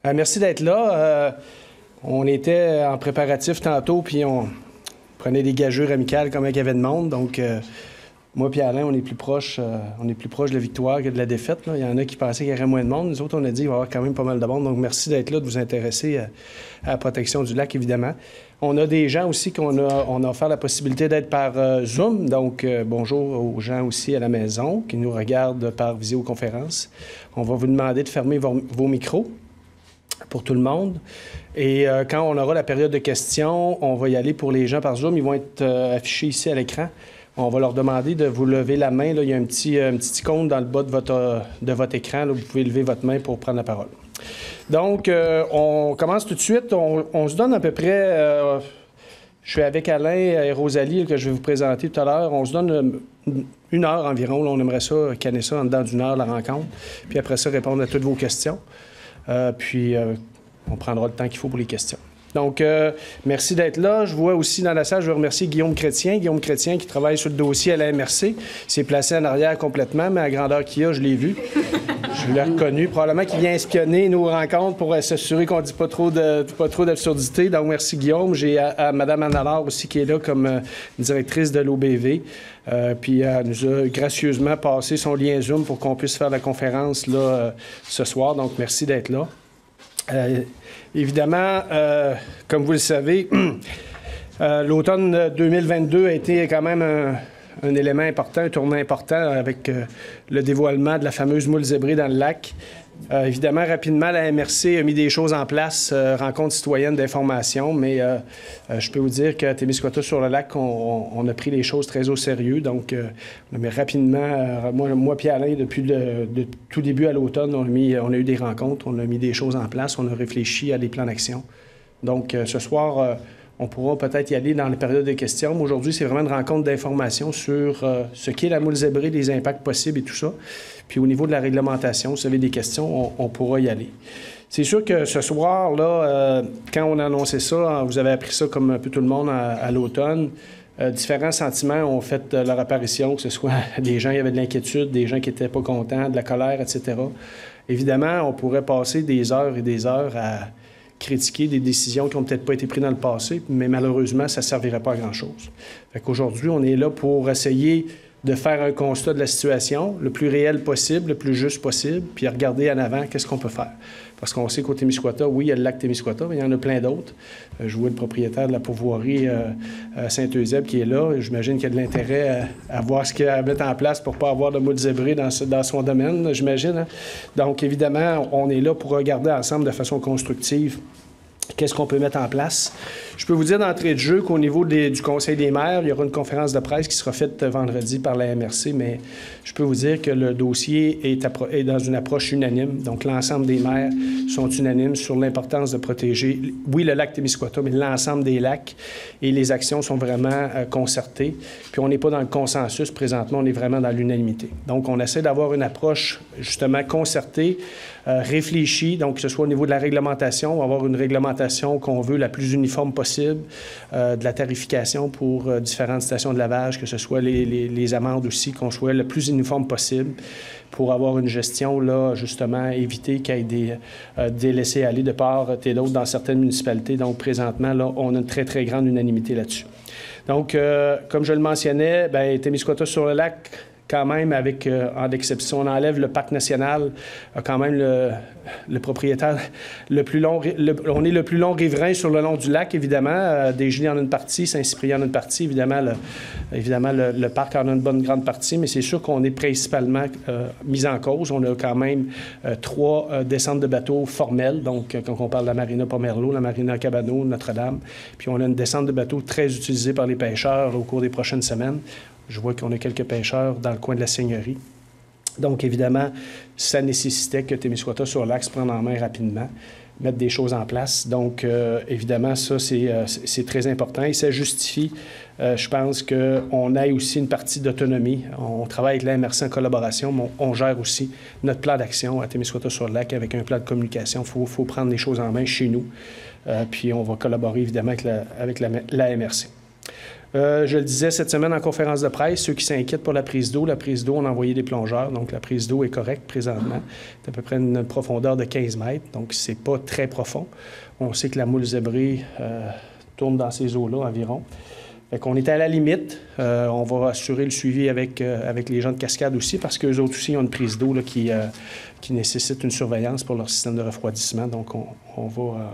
Merci d'être là. On était en préparatif tantôt, puis on prenait des gageures amicales comme il y avait de monde. Donc, moi et Alain, on est plus proche de la victoire que de la défaite. Là. Il y en a qui pensaient qu'il y aurait moins de monde. Nous autres, on a dit qu'il va y avoir quand même pas mal de monde. Donc, merci d'être là, de vous intéresser à la protection du lac, évidemment. On a des gens aussi qu'on a offert la possibilité d'être par Zoom. Donc, bonjour aux gens aussi à la maison qui nous regardent par visioconférence. On va vous demander de fermer vos micros pour tout le monde. Et quand on aura la période de questions, on va y aller pour les gens par Zoom. Ils vont être affichés ici à l'écran. On va leur demander de vous lever la main. Là, il y a un petit icône dans le bas de votre écran. Là, vous pouvez lever votre main pour prendre la parole. Donc, on commence tout de suite. On se donne à peu près... je suis avec Alain et Rosalie que je vais vous présenter tout à l'heure. On se donne une heure environ. Là, on aimerait ça, canner ça en dedans d'une heure, la rencontre. Puis après ça, répondre à toutes vos questions. Puis, on prendra le temps qu'il faut pour les questions. Donc, merci d'être là. Je vois aussi dans la salle, je veux remercier Guillaume Chrétien. Guillaume Chrétien qui travaille sur le dossier à la MRC. Il s'est placé en arrière complètement, mais à la grandeur qu'il a, je l'ai vu. Je l'ai reconnu. Probablement qu'il vient espionner nos rencontres pour s'assurer qu'on ne dit pas trop d'absurdité. Donc, merci Guillaume. J'ai à Mme Annalard aussi qui est là comme directrice de l'OBV. Puis elle nous a gracieusement passé son lien Zoom pour qu'on puisse faire la conférence là, ce soir. Donc, merci d'être là. Évidemment, comme vous le savez, l'automne 2022 a été quand même un élément important, un tournant important avec le dévoilement de la fameuse moule zébrée dans le lac. Évidemment, rapidement, la MRC a mis des choses en place, rencontre citoyenne d'information, mais je peux vous dire qu'à Témiscouata-sur-le-Lac, on a pris les choses très au sérieux. Donc, on a mis rapidement, moi et Alain, depuis le tout début à l'automne, on a eu des rencontres, on a mis des choses en place, on a réfléchi à des plans d'action. Donc, ce soir, on pourra peut-être y aller dans les périodes de questions. Mais aujourd'hui, c'est vraiment une rencontre d'information sur ce qu'est la moule zébrée, les impacts possibles et tout ça. Puis au niveau de la réglementation, si vous avez des questions, on pourra y aller. C'est sûr que ce soir-là, quand on a annoncé ça, vous avez appris ça comme un peu tout le monde à l'automne. Différents sentiments ont fait leur apparition, que ce soit des gens qui avaient de l'inquiétude, des gens qui n'étaient pas contents, de la colère, etc. Évidemment, on pourrait passer des heures et des heures à critiquer des décisions qui n'ont peut-être pas été prises dans le passé, mais malheureusement, ça ne servirait pas à grand-chose. Fait qu'aujourd'hui, on est là pour essayer de faire un constat de la situation le plus réel possible, le plus juste possible, puis regarder en avant qu'est-ce qu'on peut faire. Parce qu'on sait qu'au Témiscouata, oui, il y a le lac Témiscouata, mais il y en a plein d'autres. Je vois le propriétaire de la pourvoirie Saint-Eusèbe qui est là. J'imagine qu'il y a de l'intérêt à voir ce qu'il y a à mettre en place pour ne pas avoir de moule zébrée dans son domaine, j'imagine. Hein? Donc, évidemment, on est là pour regarder ensemble de façon constructive qu'est-ce qu'on peut mettre en place. Je peux vous dire d'entrée de jeu qu'au niveau du Conseil des maires, il y aura une conférence de presse qui sera faite vendredi par la MRC, mais je peux vous dire que le dossier est dans une approche unanime. Donc, l'ensemble des maires sont unanimes sur l'importance de protéger, oui, le lac Témiscouata, mais l'ensemble des lacs. Et les actions sont vraiment concertées. Puis, on n'est pas dans le consensus présentement, on est vraiment dans l'unanimité. Donc, on essaie d'avoir une approche, justement, concertée, réfléchie. Donc, que ce soit au niveau de la réglementation, on va avoir une réglementation qu'on veut la plus uniforme possible, de la tarification pour différentes stations de lavage, que ce soit les amendes aussi, qu'on soit le plus uniforme possible pour avoir une gestion, là, justement, éviter qu'il y ait des laissés-aller de part et d'autre dans certaines municipalités. Donc, présentement, là, on a une très, très grande unanimité là-dessus. Donc, comme je le mentionnais, bien, Témiscouata-sur-le-Lac, quand même, avec, en exception, on enlève le parc national, quand même le propriétaire le plus long, on est le plus long riverain sur le long du lac, évidemment. Desjardins en a une partie, Saint-Cyprien en a une partie, évidemment, le parc en a une bonne grande partie, mais c'est sûr qu'on est principalement mis en cause. On a quand même 3 descentes de bateaux formelles, donc quand on parle de la marina Pomerleau, la marina Cabano, Notre-Dame, puis on a une descente de bateaux très utilisée par les pêcheurs au cours des prochaines semaines. Je vois qu'on a quelques pêcheurs dans le coin de la Seigneurie. Donc, évidemment, ça nécessitait que Témiscouata-sur-le-Lac se prenne en main rapidement, mettre des choses en place. Donc, évidemment, ça, c'est très important et ça justifie, je pense, qu'on ait aussi une partie d'autonomie. On travaille avec la MRC en collaboration, mais on gère aussi notre plan d'action à Témiscouata-sur-le-Lac avec un plan de communication. Il faut prendre les choses en main chez nous. Puis, on va collaborer, évidemment, avec la MRC. Je le disais cette semaine en conférence de presse, ceux qui s'inquiètent pour la prise d'eau, on a envoyé des plongeurs, donc la prise d'eau est correcte présentement. C'est à peu près une profondeur de 15 mètres, donc c'est pas très profond. On sait que la moule zébrée tourne dans ces eaux-là environ. Fait qu'on est à la limite. On va assurer le suivi avec les gens de cascade aussi, parce qu'eux autres aussi ont une prise d'eau qui nécessite une surveillance pour leur système de refroidissement. Donc, on va...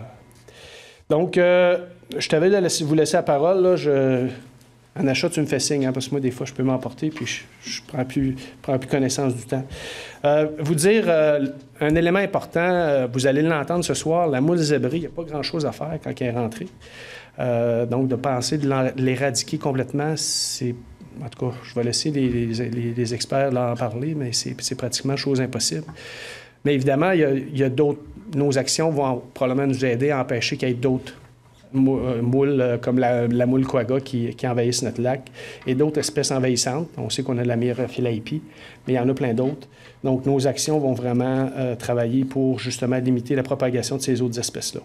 Donc, je t'avais de vous laisser la parole. Là, en achat, tu me fais signe, hein, parce que moi, des fois, je peux m'emporter, puis je prends plus connaissance du temps. Vous dire un élément important, vous allez l'entendre ce soir, la moule zébrée, il n'y a pas grand-chose à faire quand elle est rentrée. Donc, de penser de l'éradiquer complètement, c'est... En tout cas, je vais laisser les experts là en parler, mais c'est pratiquement chose impossible. Mais évidemment, il y a d'autres... Nos actions vont probablement nous aider à empêcher qu'il y ait d'autres moules, comme la moule quagga qui envahissent notre lac, et d'autres espèces envahissantes. On sait qu'on a de la Myriophylla, mais il y en a plein d'autres. Donc, nos actions vont vraiment travailler pour justement limiter la propagation de ces autres espèces-là.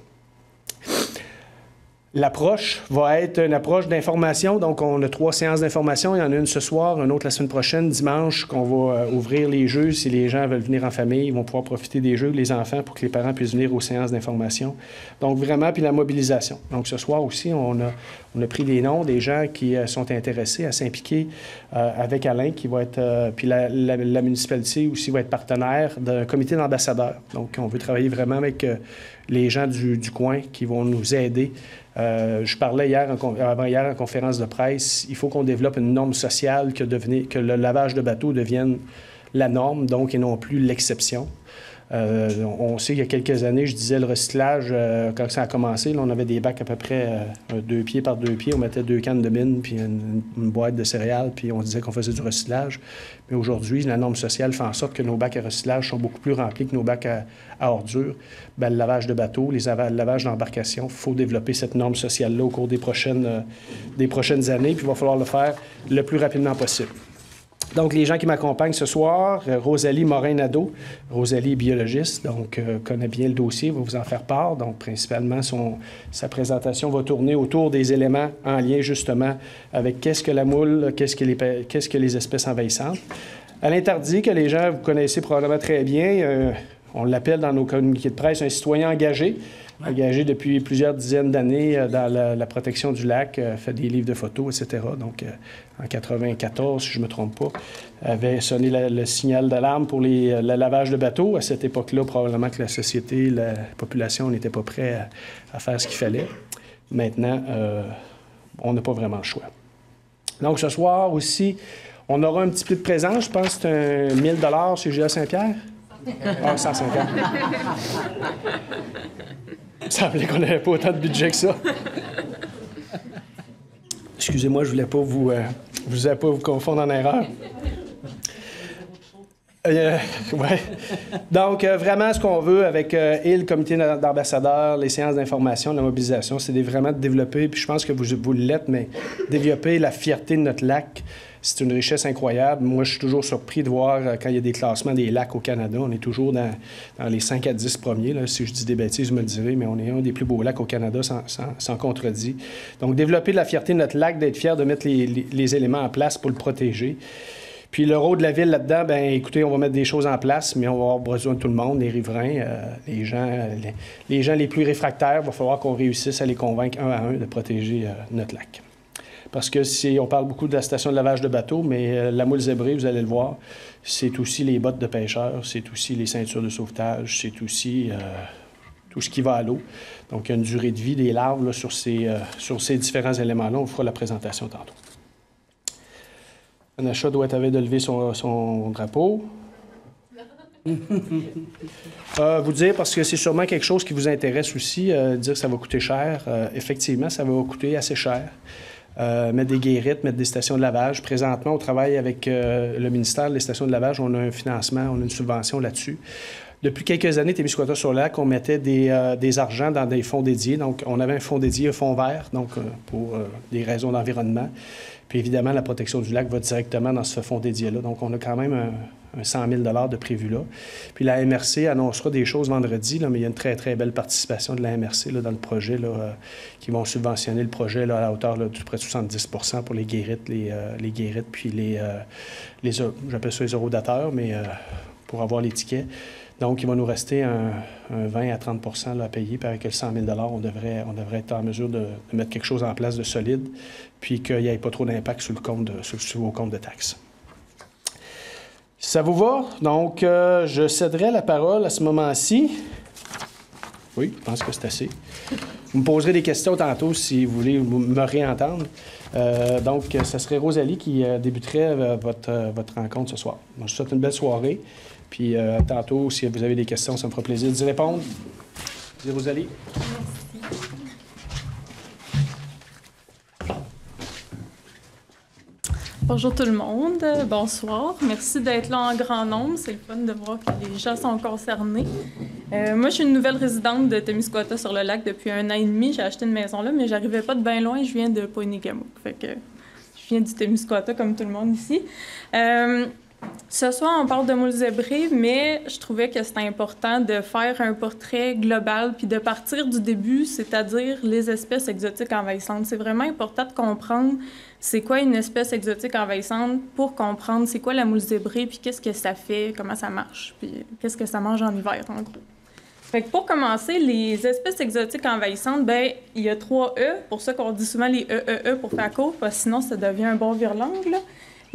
L'approche va être une approche d'information. Donc, on a 3 séances d'information. Il y en a une ce soir, une autre la semaine prochaine, dimanche, qu'on va ouvrir les jeux. Si les gens veulent venir en famille, ils vont pouvoir profiter des jeux, les enfants, pour que les parents puissent venir aux séances d'information. Donc, vraiment, puis la mobilisation. Donc, ce soir aussi, on a pris des noms des gens qui sont intéressés à s'impliquer avec Alain, qui va être... puis la municipalité aussi va être partenaire d'un comité d'ambassadeurs. Donc, on veut travailler vraiment avec les gens du coin qui vont nous aider. Je parlais avant-hier en conférence de presse, il faut qu'on développe une norme sociale que le lavage de bateaux devienne la norme, donc, et non plus l'exception. On sait qu'il y a quelques années, je disais le recyclage, quand ça a commencé, là, on avait des bacs à peu près 2 pieds par 2 pieds, on mettait 2 cannes de mine, puis une boîte de céréales, puis on disait qu'on faisait du recyclage. Mais aujourd'hui, la norme sociale fait en sorte que nos bacs à recyclage sont beaucoup plus remplis que nos bacs à ordures. Bien, le lavage de bateaux, le lavage d'embarcation, il faut développer cette norme sociale-là au cours des prochaines années, puis il va falloir le faire le plus rapidement possible. Donc, les gens qui m'accompagnent ce soir, Rosalie Morin-Nadeau. Rosalie est biologiste, donc connaît bien le dossier, va vous en faire part. Donc, principalement, sa présentation va tourner autour des éléments en lien, justement, avec qu'est-ce que la moule, qu'est-ce que les espèces envahissantes. Alain Tardy, que les gens, vous connaissez probablement très bien, on l'appelle dans nos communiqués de presse un citoyen engagé. Engagé depuis plusieurs dizaines d'années dans la protection du lac, fait des livres de photos, etc. Donc, en 1994, si je ne me trompe pas, avait sonné le signal d'alarme pour le lavage de bateaux. À cette époque-là, probablement que la société, la population n'était pas prête à faire ce qu'il fallait. Maintenant, on n'a pas vraiment le choix. Donc, ce soir aussi, on aura un petit peu de présence. Je pense que c'est un 1 000 chez GA Saint-Pierre. Ah, 150. Il me semblait qu'on n'avait pas autant de budget que ça. Excusez-moi, je ne voulais pas vous confondre en erreur. Ouais. Donc, vraiment, ce qu'on veut avec et le comité d'ambassadeurs, les séances d'information, la mobilisation, c'est vraiment de développer, puis je pense que vous l'êtes, mais développer la fierté de notre lac. C'est une richesse incroyable. Moi, je suis toujours surpris de voir quand il y a des classements des lacs au Canada. On est toujours dans les 5 à 10 premiers. Là. Si je dis des bêtises, vous me le direz, mais on est un des plus beaux lacs au Canada, sans contredit. Donc, développer la fierté de notre lac, d'être fier de mettre les éléments en place pour le protéger. Puis le rôle de la ville là-dedans, bien, écoutez, on va mettre des choses en place, mais on va avoir besoin de tout le monde, les riverains, les gens les plus réfractaires. Il va falloir qu'on réussisse à les convaincre un à un de protéger notre lac. Parce que on parle beaucoup de la station de lavage de bateaux, mais la moule zébrée, vous allez le voir, c'est aussi les bottes de pêcheurs, c'est aussi les ceintures de sauvetage, c'est aussi tout ce qui va à l'eau. Donc, il y a une durée de vie des larves là, sur ces différents éléments-là. On fera la présentation tantôt. Anacha doit être de lever son drapeau. Vous dire, parce que c'est sûrement quelque chose qui vous intéresse aussi, dire que ça va coûter cher. Effectivement, ça va coûter assez cher. Mettre des guérites, mettre des stations de lavage. Présentement, on travaille avec le ministère des stations de lavage. On a un financement, on a une subvention là-dessus. Depuis quelques années, Témiscouata-sur-le-Lac, on mettait des argents dans des fonds dédiés. Donc, on avait un fonds dédié, un fonds vert, donc pour des raisons d'environnement. Puis évidemment, la protection du lac va directement dans ce fonds dédié-là. Donc, on a quand même un 100 000 de prévu là. Puis la MRC annoncera des choses vendredi, là, mais il y a une très, très belle participation de la MRC là, dans le projet, là, qui vont subventionner le projet là, à la hauteur là, de près de 70 pour les guérites, les guérites, puis j'appelle ça les eurodateurs, mais pour avoir les tickets. Donc, il va nous rester un 20 à 30 là, à payer. Puis avec le 100 000 on devrait être en mesure de mettre quelque chose en place de solide, puis qu'il n'y ait pas trop d'impact sur vos comptes de taxes. Ça vous va? Donc, je céderai la parole à ce moment-ci. Oui, je pense que c'est assez. Vous me poserez des questions tantôt si vous voulez me réentendre. Donc, ce serait Rosalie qui débuterait votre rencontre ce soir. Donc, je vous souhaite une belle soirée. Puis tantôt, si vous avez des questions, ça me fera plaisir d'y répondre. Vas-y, Rosalie. Merci. Bonjour tout le monde, bonsoir. Merci d'être là en grand nombre. C'est le fun de voir que les gens sont concernés. Moi, je suis une nouvelle résidente de Témiscouata-sur-le-Lac depuis 1 an et demi. J'ai acheté une maison là, mais j'arrivais pas de bien loin. Je viens de Pointe-Nicolet. Fait que je viens du Témiscouata comme tout le monde ici. Ce soir, on parle de moules zébrés, mais je trouvais que c'était important de faire un portrait global puis de partir du début, c'est-à-dire les espèces exotiques envahissantes. C'est vraiment important de comprendre c'est quoi une espèce exotique envahissante pour comprendre c'est quoi la moule zébrée puis qu'est-ce que ça fait, comment ça marche, puis qu'est-ce que ça mange en hiver, en gros. Fait que pour commencer, les espèces exotiques envahissantes, ben il y a 3 E, pour ça qu'on dit souvent les E pour faire court, parce que sinon ça devient un bon virelangue, là.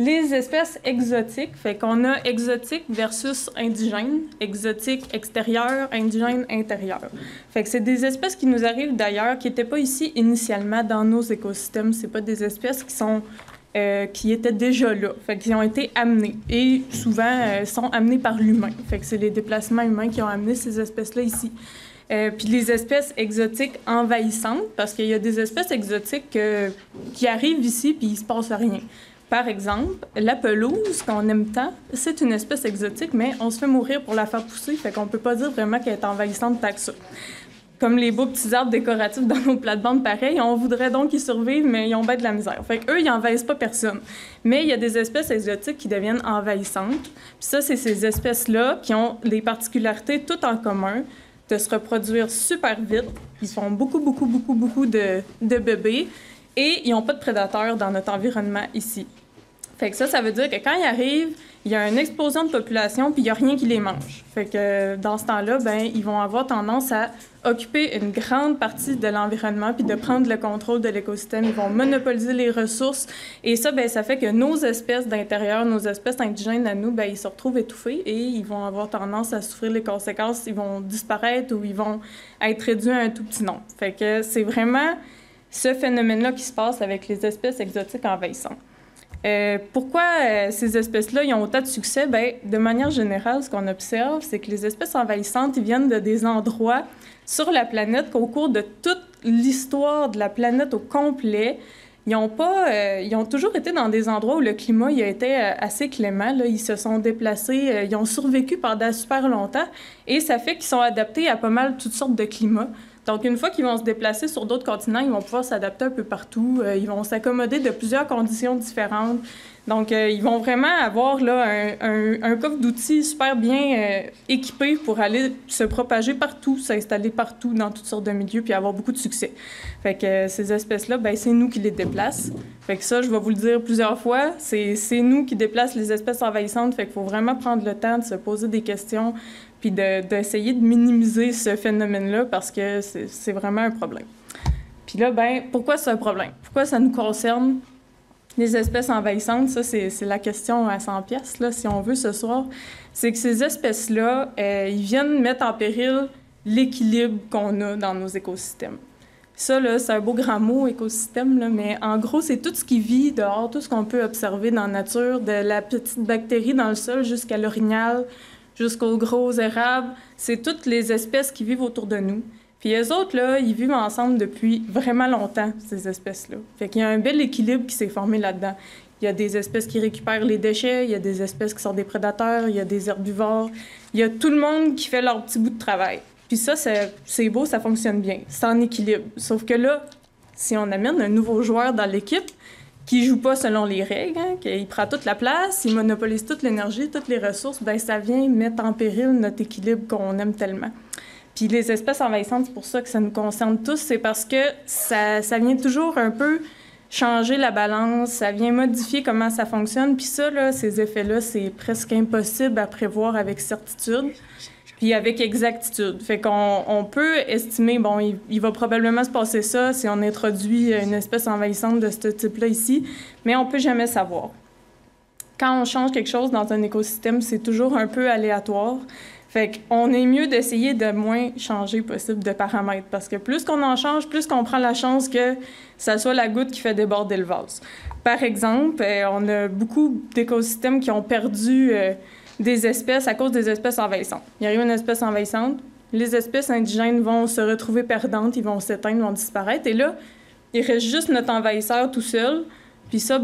Les espèces exotiques, fait qu'on a exotique versus indigène, exotique extérieur, indigène intérieur. Fait que c'est des espèces qui nous arrivent d'ailleurs, qui n'étaient pas ici initialement dans nos écosystèmes. C'est pas des espèces qui étaient déjà là, fait qu'ils ont été amenées et souvent sont amenées par l'humain. Fait que c'est les déplacements humains qui ont amené ces espèces-là ici. Puis les espèces exotiques envahissantes, parce qu'il y a des espèces exotiques qui arrivent ici puis il se passe rien. Par exemple, la pelouse, qu'on aime tant, c'est une espèce exotique, mais on se fait mourir pour la faire pousser, fait qu'on peut pas dire vraiment qu'elle est envahissante tant que ça. Comme les beaux petits arbres décoratifs dans nos plates-bandes, pareil, on voudrait donc qu'ils survivent, mais ils ont bien de la misère. Fait qu'eux, ils n'envahissent pas personne. Mais il y a des espèces exotiques qui deviennent envahissantes. Puis ça, c'est ces espèces-là qui ont des particularités toutes en commun de se reproduire super vite. Ils font beaucoup de bébés et ils n'ont pas de prédateurs dans notre environnement ici. Fait que ça veut dire que quand ils arrivent, il y a une explosion de population, puis il n'y a rien qui les mange. Fait que dans ce temps-là, ben ils vont avoir tendance à occuper une grande partie de l'environnement, puis de prendre le contrôle de l'écosystème. Ils vont monopoliser les ressources. Et ça, ben ça fait que nos espèces d'intérieur, nos espèces indigènes à nous, ben ils se retrouvent étouffés et ils vont avoir tendance à souffrir les conséquences. Ils vont disparaître ou ils vont être réduits à un tout petit nombre. Fait que c'est vraiment ce phénomène-là qui se passe avec les espèces exotiques envahissantes. Pourquoi ces espèces-là ils ont autant de succès? Bien, de manière générale, ce qu'on observe, c'est que les espèces envahissantes ils viennent de des endroits sur la planète qu'au cours de toute l'histoire de la planète au complet, ils ont toujours été dans des endroits où le climat il a été assez clément. Là. Ils se sont déplacés, ils ont survécu pendant super longtemps et ça fait qu'ils sont adaptés à pas mal toutes sortes de climats. Donc, une fois qu'ils vont se déplacer sur d'autres continents, ils vont pouvoir s'adapter un peu partout. Ils vont s'accommoder de plusieurs conditions différentes. Donc, ils vont vraiment avoir là, un coffre d'outils super bien équipé pour aller se propager partout, s'installer partout dans toutes sortes de milieux puis avoir beaucoup de succès. Fait que ces espèces-là, ben c'est nous qui les déplace. Fait que ça, je vais vous le dire plusieurs fois, c'est nous qui déplace les espèces envahissantes. Fait qu'il faut vraiment prendre le temps de se poser des questions puis d'essayer de minimiser ce phénomène-là parce que c'est vraiment un problème. Puis là, ben pourquoi c'est un problème? Pourquoi ça nous concerne? Les espèces envahissantes, ça, c'est la question à 100 pièces là, si on veut, ce soir. C'est que ces espèces-là, ils viennent mettre en péril l'équilibre qu'on a dans nos écosystèmes. Ça, là, c'est un beau grand mot, écosystème, là, mais en gros, c'est tout ce qui vit dehors, tout ce qu'on peut observer dans la nature, de la petite bactérie dans le sol jusqu'à l'orignal, jusqu'aux gros érables. C'est toutes les espèces qui vivent autour de nous. Puis eux autres, là, ils vivent ensemble depuis vraiment longtemps, ces espèces-là. Fait qu'il y a un bel équilibre qui s'est formé là-dedans. Il y a des espèces qui récupèrent les déchets, il y a des espèces qui sont des prédateurs, il y a des herbivores. Il y a tout le monde qui fait leur petit bout de travail. Puis ça, c'est beau, ça fonctionne bien. C'est en équilibre. Sauf que là, si on amène un nouveau joueur dans l'équipe qui joue pas selon les règles, hein, qu'il prend toute la place, il monopolise toute l'énergie, toutes les ressources, ben ça vient mettre en péril notre équilibre qu'on aime tellement. Puis les espèces envahissantes, c'est pour ça que ça nous concerne tous, c'est parce que ça vient toujours un peu changer la balance, ça vient modifier comment ça fonctionne. Puis ça, là, ces effets-là, c'est presque impossible à prévoir avec certitude. Puis avec exactitude. Fait qu'on peut estimer, bon, il va probablement se passer ça si on introduit une espèce envahissante de ce type-là ici, mais on peut jamais savoir. Quand on change quelque chose dans un écosystème, c'est toujours un peu aléatoire. Fait qu'on est mieux d'essayer de moins changer possible de paramètres, parce que plus qu'on en change, plus qu'on prend la chance que ça soit la goutte qui fait déborder le vase. Par exemple, on a beaucoup d'écosystèmes qui ont perdu des espèces à cause des espèces envahissantes. Il arrive une espèce envahissante, les espèces indigènes vont se retrouver perdantes, ils vont s'éteindre, vont disparaître, et là, il reste juste notre envahisseur tout seul, puis ça,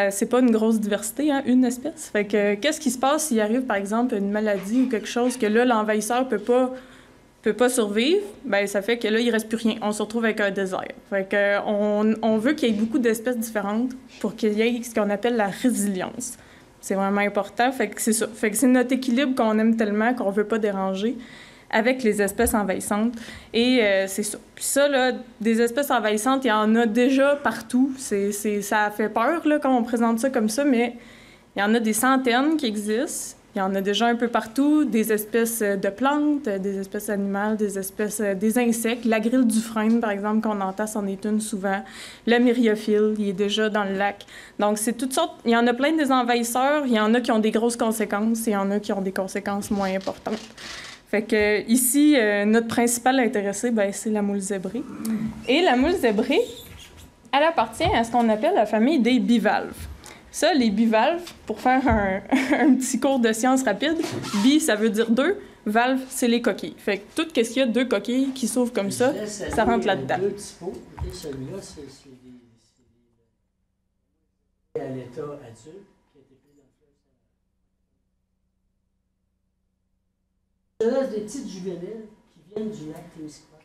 c'est pas une grosse diversité, hein, une espèce. Fait que, qu'est-ce qui se passe s'il arrive, par exemple, une maladie ou quelque chose que là, l'envahisseur peut pas survivre? Bien, ça fait que là, il reste plus rien. On se retrouve avec un désert. Fait que, on veut qu'il y ait beaucoup d'espèces différentes pour qu'il y ait ce qu'on appelle la résilience. C'est vraiment important. Fait que c'est ça. Fait que c'est notre équilibre qu'on aime tellement qu'on veut pas déranger avec les espèces envahissantes. Et c'est ça. Puis ça, là, des espèces envahissantes, il y en a déjà partout. Ça fait peur, là, quand on présente ça comme ça, mais il y en a des centaines qui existent. Il y en a déjà un peu partout, des espèces de plantes, des espèces animales, des espèces des insectes. La grille du frêne, par exemple, qu'on entend, c'en est une souvent. Le myriophile, il est déjà dans le lac. Donc, c'est toutes sortes. Il y en a plein des envahisseurs. Il y en a qui ont des grosses conséquences. Il y en a qui ont des conséquences moins importantes. Fait que ici, notre principal intéressé, c'est la moule zébrée. Et la moule zébrée, elle appartient à ce qu'on appelle la famille des bivalves. Ça, les bivalves, pour faire un petit cours de sciences rapide, bi, ça veut dire deux, valve, c'est les coquilles. Fait que tout ce qu'il y a deux coquilles qui s'ouvrent comme ça rentre là-dedans. Deux petits pots. Okay, celui-là, c'est à l'état adulte qui a été pris dans le fleuve. Là, des petites juvéniles qui viennent du lac Témiscouata.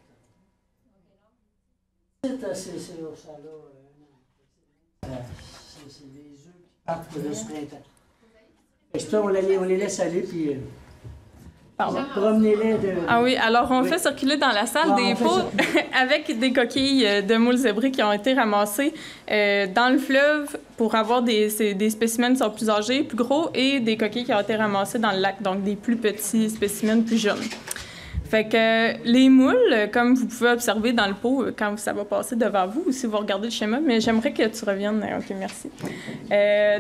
C'est des œufs qui partent de ce printemps. Et ça, on les laisse aller, puis promenez-les. Ah oui, alors on fait circuler dans la salle des pots avec des coquilles de moules zébrées qui ont été ramassées dans le fleuve pour avoir des spécimens qui sont plus âgés, plus gros, et des coquilles qui ont été ramassées dans le lac, donc des plus petits spécimens plus jeunes. Fait que les moules, comme vous pouvez observer dans le pot quand ça va passer devant vous, ou si vous regardez le schéma, mais j'aimerais que tu reviennes. OK, merci.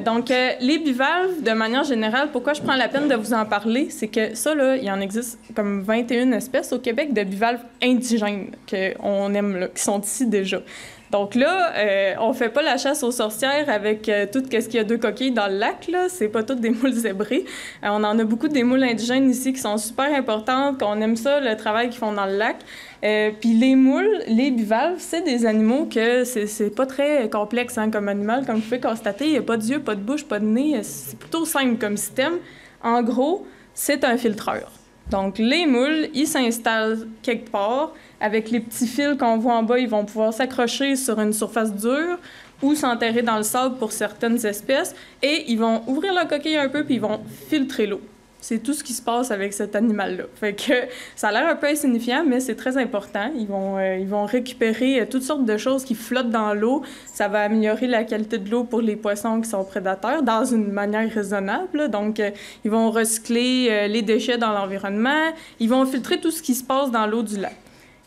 Donc, les bivalves, de manière générale, pourquoi je prends la peine de vous en parler, c'est que ça, là, il en existe comme 21 espèces au Québec de bivalves indigènes qu'on aime, là, qui sont ici déjà. Donc là, on fait pas la chasse aux sorcières avec tout ce qu'il y a deux coquilles dans le lac, là. C'est pas toutes des moules zébrées. On en a beaucoup des moules indigènes ici qui sont super importantes, qu'on aime ça, le travail qu'ils font dans le lac. Puis les moules, les bivalves, c'est des animaux que c'est pas très complexe hein, comme animal. Comme vous pouvez constater, il n'y a pas d'yeux, pas de bouche, pas de nez. C'est plutôt simple comme système. En gros, c'est un filtreur. Donc, les moules, ils s'installent quelque part. Avec les petits fils qu'on voit en bas, ils vont pouvoir s'accrocher sur une surface dure ou s'enterrer dans le sable pour certaines espèces. Et ils vont ouvrir la coquille un peu puis ils vont filtrer l'eau. C'est tout ce qui se passe avec cet animal-là. Fait que ça a l'air un peu insignifiant, mais c'est très important. Ils vont récupérer toutes sortes de choses qui flottent dans l'eau. Ça va améliorer la qualité de l'eau pour les poissons qui sont prédateurs dans une manière raisonnable. Donc, ils vont recycler les déchets dans l'environnement. Ils vont filtrer tout ce qui se passe dans l'eau du lac.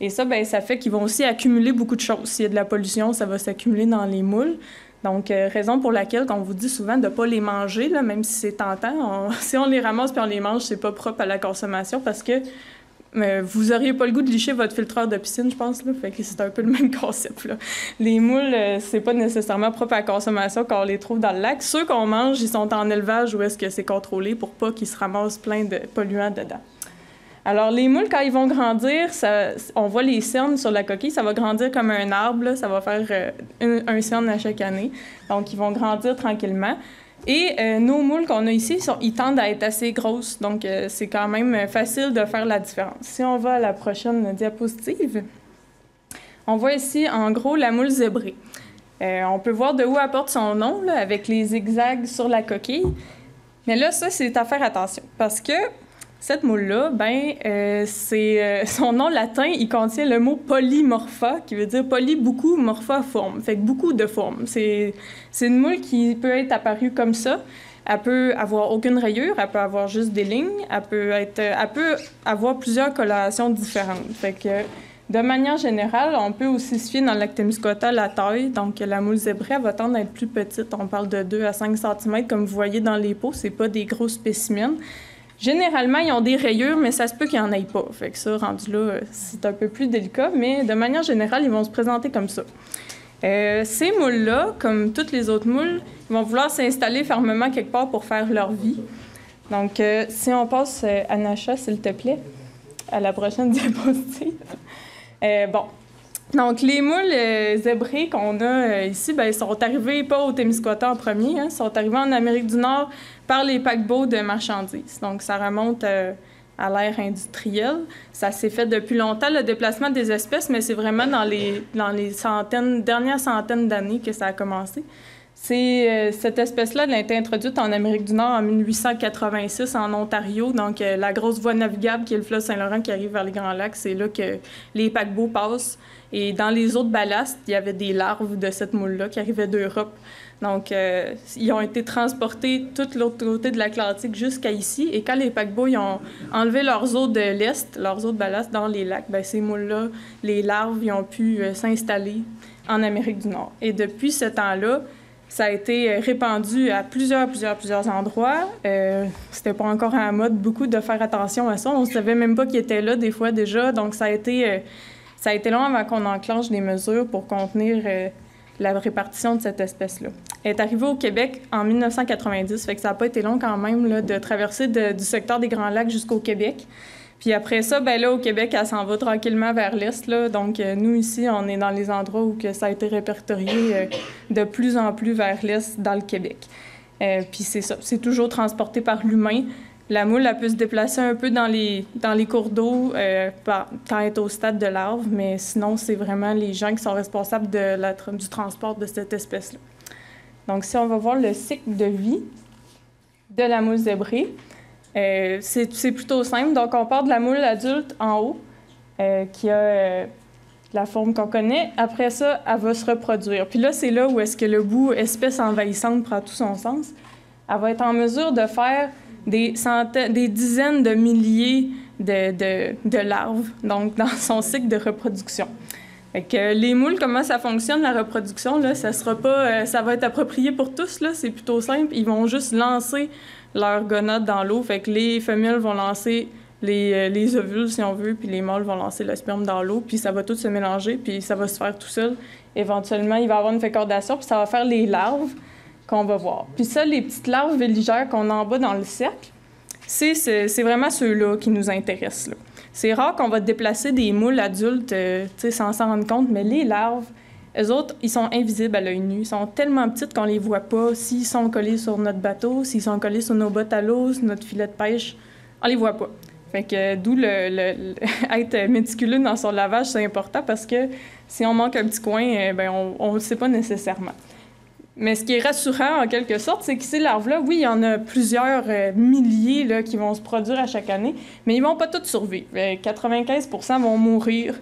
Et ça, ça fait qu'ils vont aussi accumuler beaucoup de choses. S'il y a de la pollution, ça va s'accumuler dans les moules. Donc, raison pour laquelle on vous dit souvent de ne pas les manger, là, même si c'est tentant. Si on les ramasse puis on les mange, c'est pas propre à la consommation parce que vous n'auriez pas le goût de licher votre filtreur de piscine, je pense. Là, fait que c'est un peu le même concept. Là. Les moules, c'est pas nécessairement propre à la consommation quand on les trouve dans le lac. Ceux qu'on mange, ils sont en élevage ou est-ce que c'est contrôlé pour pas qu'ils se ramassent plein de polluants dedans. Alors, les moules, quand ils vont grandir, on voit les cernes sur la coquille, ça va grandir comme un arbre, là, ça va faire un cerne à chaque année. Donc, ils vont grandir tranquillement. Et nos moules qu'on a ici, ils tendent à être assez grosses, donc c'est quand même facile de faire la différence. Si on va à la prochaine diapositive, on voit ici, en gros, la moule zébrée. On peut voir de où elle porte son nom, là, avec les zigzags sur la coquille. Mais là, ça, c'est à faire attention, parce que cette moule-là, son nom latin, il contient le mot polymorpha, qui veut dire poly, beaucoup, morpha, forme. Fait que beaucoup de formes. C'est une moule qui peut être apparue comme ça. Elle peut avoir aucune rayure, elle peut avoir juste des lignes, elle peut avoir plusieurs colorations différentes. Fait que, de manière générale, on peut aussi se fier dans le lac Témiscouata la taille. Donc, la moule zébrée, elle va tendre à être plus petite. On parle de 2 à 5 cm, comme vous voyez dans les pots. C'est pas des gros spécimens. Généralement, ils ont des rayures, mais ça se peut qu'il n'y en ait pas. Fait que ça, rendu là, c'est un peu plus délicat, mais de manière générale, ils vont se présenter comme ça. Ces moules-là, comme toutes les autres moules, ils vont vouloir s'installer fermement quelque part pour faire leur vie. Donc, si on passe à Nacha, s'il te plaît, à la prochaine diapositive. Donc, les moules zébrés qu'on a ici, ils sont arrivés pas au Témiscouata en premier, ils sont arrivés en Amérique du Nord par les paquebots de marchandises. Donc, ça remonte à l'ère industrielle. Ça s'est fait depuis longtemps, le déplacement des espèces, mais c'est vraiment dans les dernières centaines d'années que ça a commencé. Cette espèce-là, elle a été introduite en Amérique du Nord en 1886 en Ontario. Donc, la grosse voie navigable qui est le fleuve Saint-Laurent qui arrive vers les Grands Lacs, c'est là que les paquebots passent. Et dans les autres ballasts, il y avait des larves de cette moule-là qui arrivaient d'Europe. Donc, ils ont été transportés tout l'autre côté de l'Atlantique jusqu'à ici. Et quand les paquebots ils ont enlevé leurs eaux de l'Est, leurs eaux de ballast dans les lacs, ces moules-là, les larves, ils ont pu s'installer en Amérique du Nord. Et depuis ce temps-là, ça a été répandu à plusieurs endroits. C'était pas encore à la mode beaucoup de faire attention à ça. On ne savait même pas qu'ils étaient là des fois déjà. Donc, ça a été long avant qu'on enclenche des mesures pour contenir la répartition de cette espèce-là. Elle est arrivée au Québec en 1990, fait que ça n'a pas été long quand même là, de traverser du secteur des Grands Lacs jusqu'au Québec. Puis après ça, là, au Québec, elle s'en va tranquillement vers l'est. Là. Donc, nous, ici, on est dans les endroits où que ça a été répertorié de plus en plus vers l'est dans le Québec. Puis c'est ça, c'est toujours transporté par l'humain. La moule, elle peut se déplacer un peu dans les cours d'eau quand elle est au stade de larve, mais sinon, c'est vraiment les gens qui sont responsables du transport de cette espèce-là. Donc, si on va voir le cycle de vie de la moule zébrée, c'est plutôt simple. Donc, on part de la moule adulte en haut, qui a la forme qu'on connaît. Après ça, elle va se reproduire. Puis là, c'est là où est-ce que le bout espèce envahissante prend tout son sens. Elle va être en mesure de faire des dizaines de milliers de larves, donc dans son cycle de reproduction. Fait que les moules, comment ça fonctionne, la reproduction, là, ça va être approprié pour tous, là, c'est plutôt simple. Ils vont juste lancer leurs gonades dans l'eau, fait que les femelles vont lancer les ovules, si on veut, puis les mâles vont lancer le sperme dans l'eau, puis ça va tout se mélanger, puis ça va se faire tout seul. Éventuellement, il va y avoir une fécondation, puis ça va faire les larves qu'on va voir. Puis ça, les petites larves véligères qu'on a en bas dans le cercle, c'est vraiment ceux-là qui nous intéressent, là. C'est rare qu'on va déplacer des moules adultes sans s'en rendre compte, mais les larves, eux autres, ils sont invisibles à l'œil nu. Ils sont tellement petites qu'on les voit pas. S'ils sont collés sur notre bateau, s'ils sont collés sur nos bottes à l'eau, sur notre filet de pêche, on les voit pas. Fait que d'où être méticuleux dans son lavage, c'est important parce que si on manque un petit coin, on le sait pas nécessairement. Mais ce qui est rassurant, en quelque sorte, c'est que ces larves-là, oui, il y en a plusieurs milliers là, qui vont se produire à chaque année, mais ils vont pas toutes survivre. 95% vont mourir.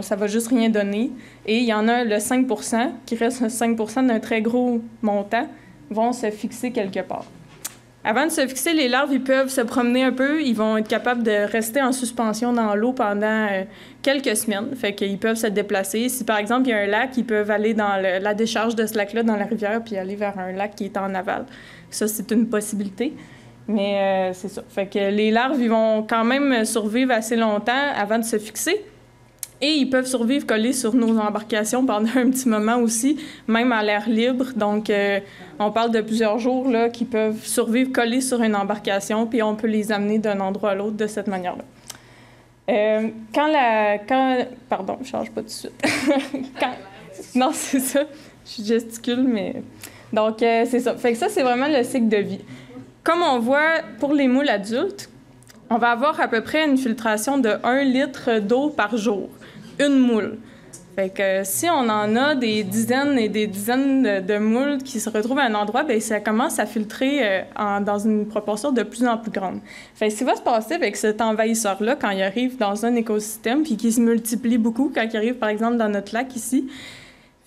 Ça va juste rien donner. Et il y en a le 5%, qui reste 5% d'un très gros montant, vont se fixer quelque part. Avant de se fixer, les larves, ils peuvent se promener un peu. Ils vont être capables de rester en suspension dans l'eau pendant quelques semaines. Fait qu'ils peuvent se déplacer. Si, par exemple, il y a un lac, ils peuvent aller dans la décharge de ce lac-là, dans la rivière, puis aller vers un lac qui est en aval. Ça, c'est une possibilité. Mais c'est ça. Fait que les larves, ils vont quand même survivre assez longtemps avant de se fixer. Et ils peuvent survivre collés sur nos embarcations pendant un petit moment aussi, même à l'air libre. Donc, on parle de plusieurs jours là, qui peuvent survivre collés sur une embarcation, puis on peut les amener d'un endroit à l'autre de cette manière-là. Pardon, je change pas tout de suite. Non, c'est ça. Je gesticule, mais... Donc, c'est ça. Fait que ça, c'est vraiment le cycle de vie. Comme on voit pour les moules adultes, on va avoir à peu près une filtration de 1 litre d'eau par jour. Une moule. Fait que si on en a des dizaines et des dizaines de moules qui se retrouvent à un endroit, bien, ça commence à filtrer dans une proportion de plus en plus grande. Fait que ce qui va se passer avec cet envahisseur-là quand il arrive dans un écosystème puis qui se multiplie beaucoup quand il arrive, par exemple, dans notre lac ici,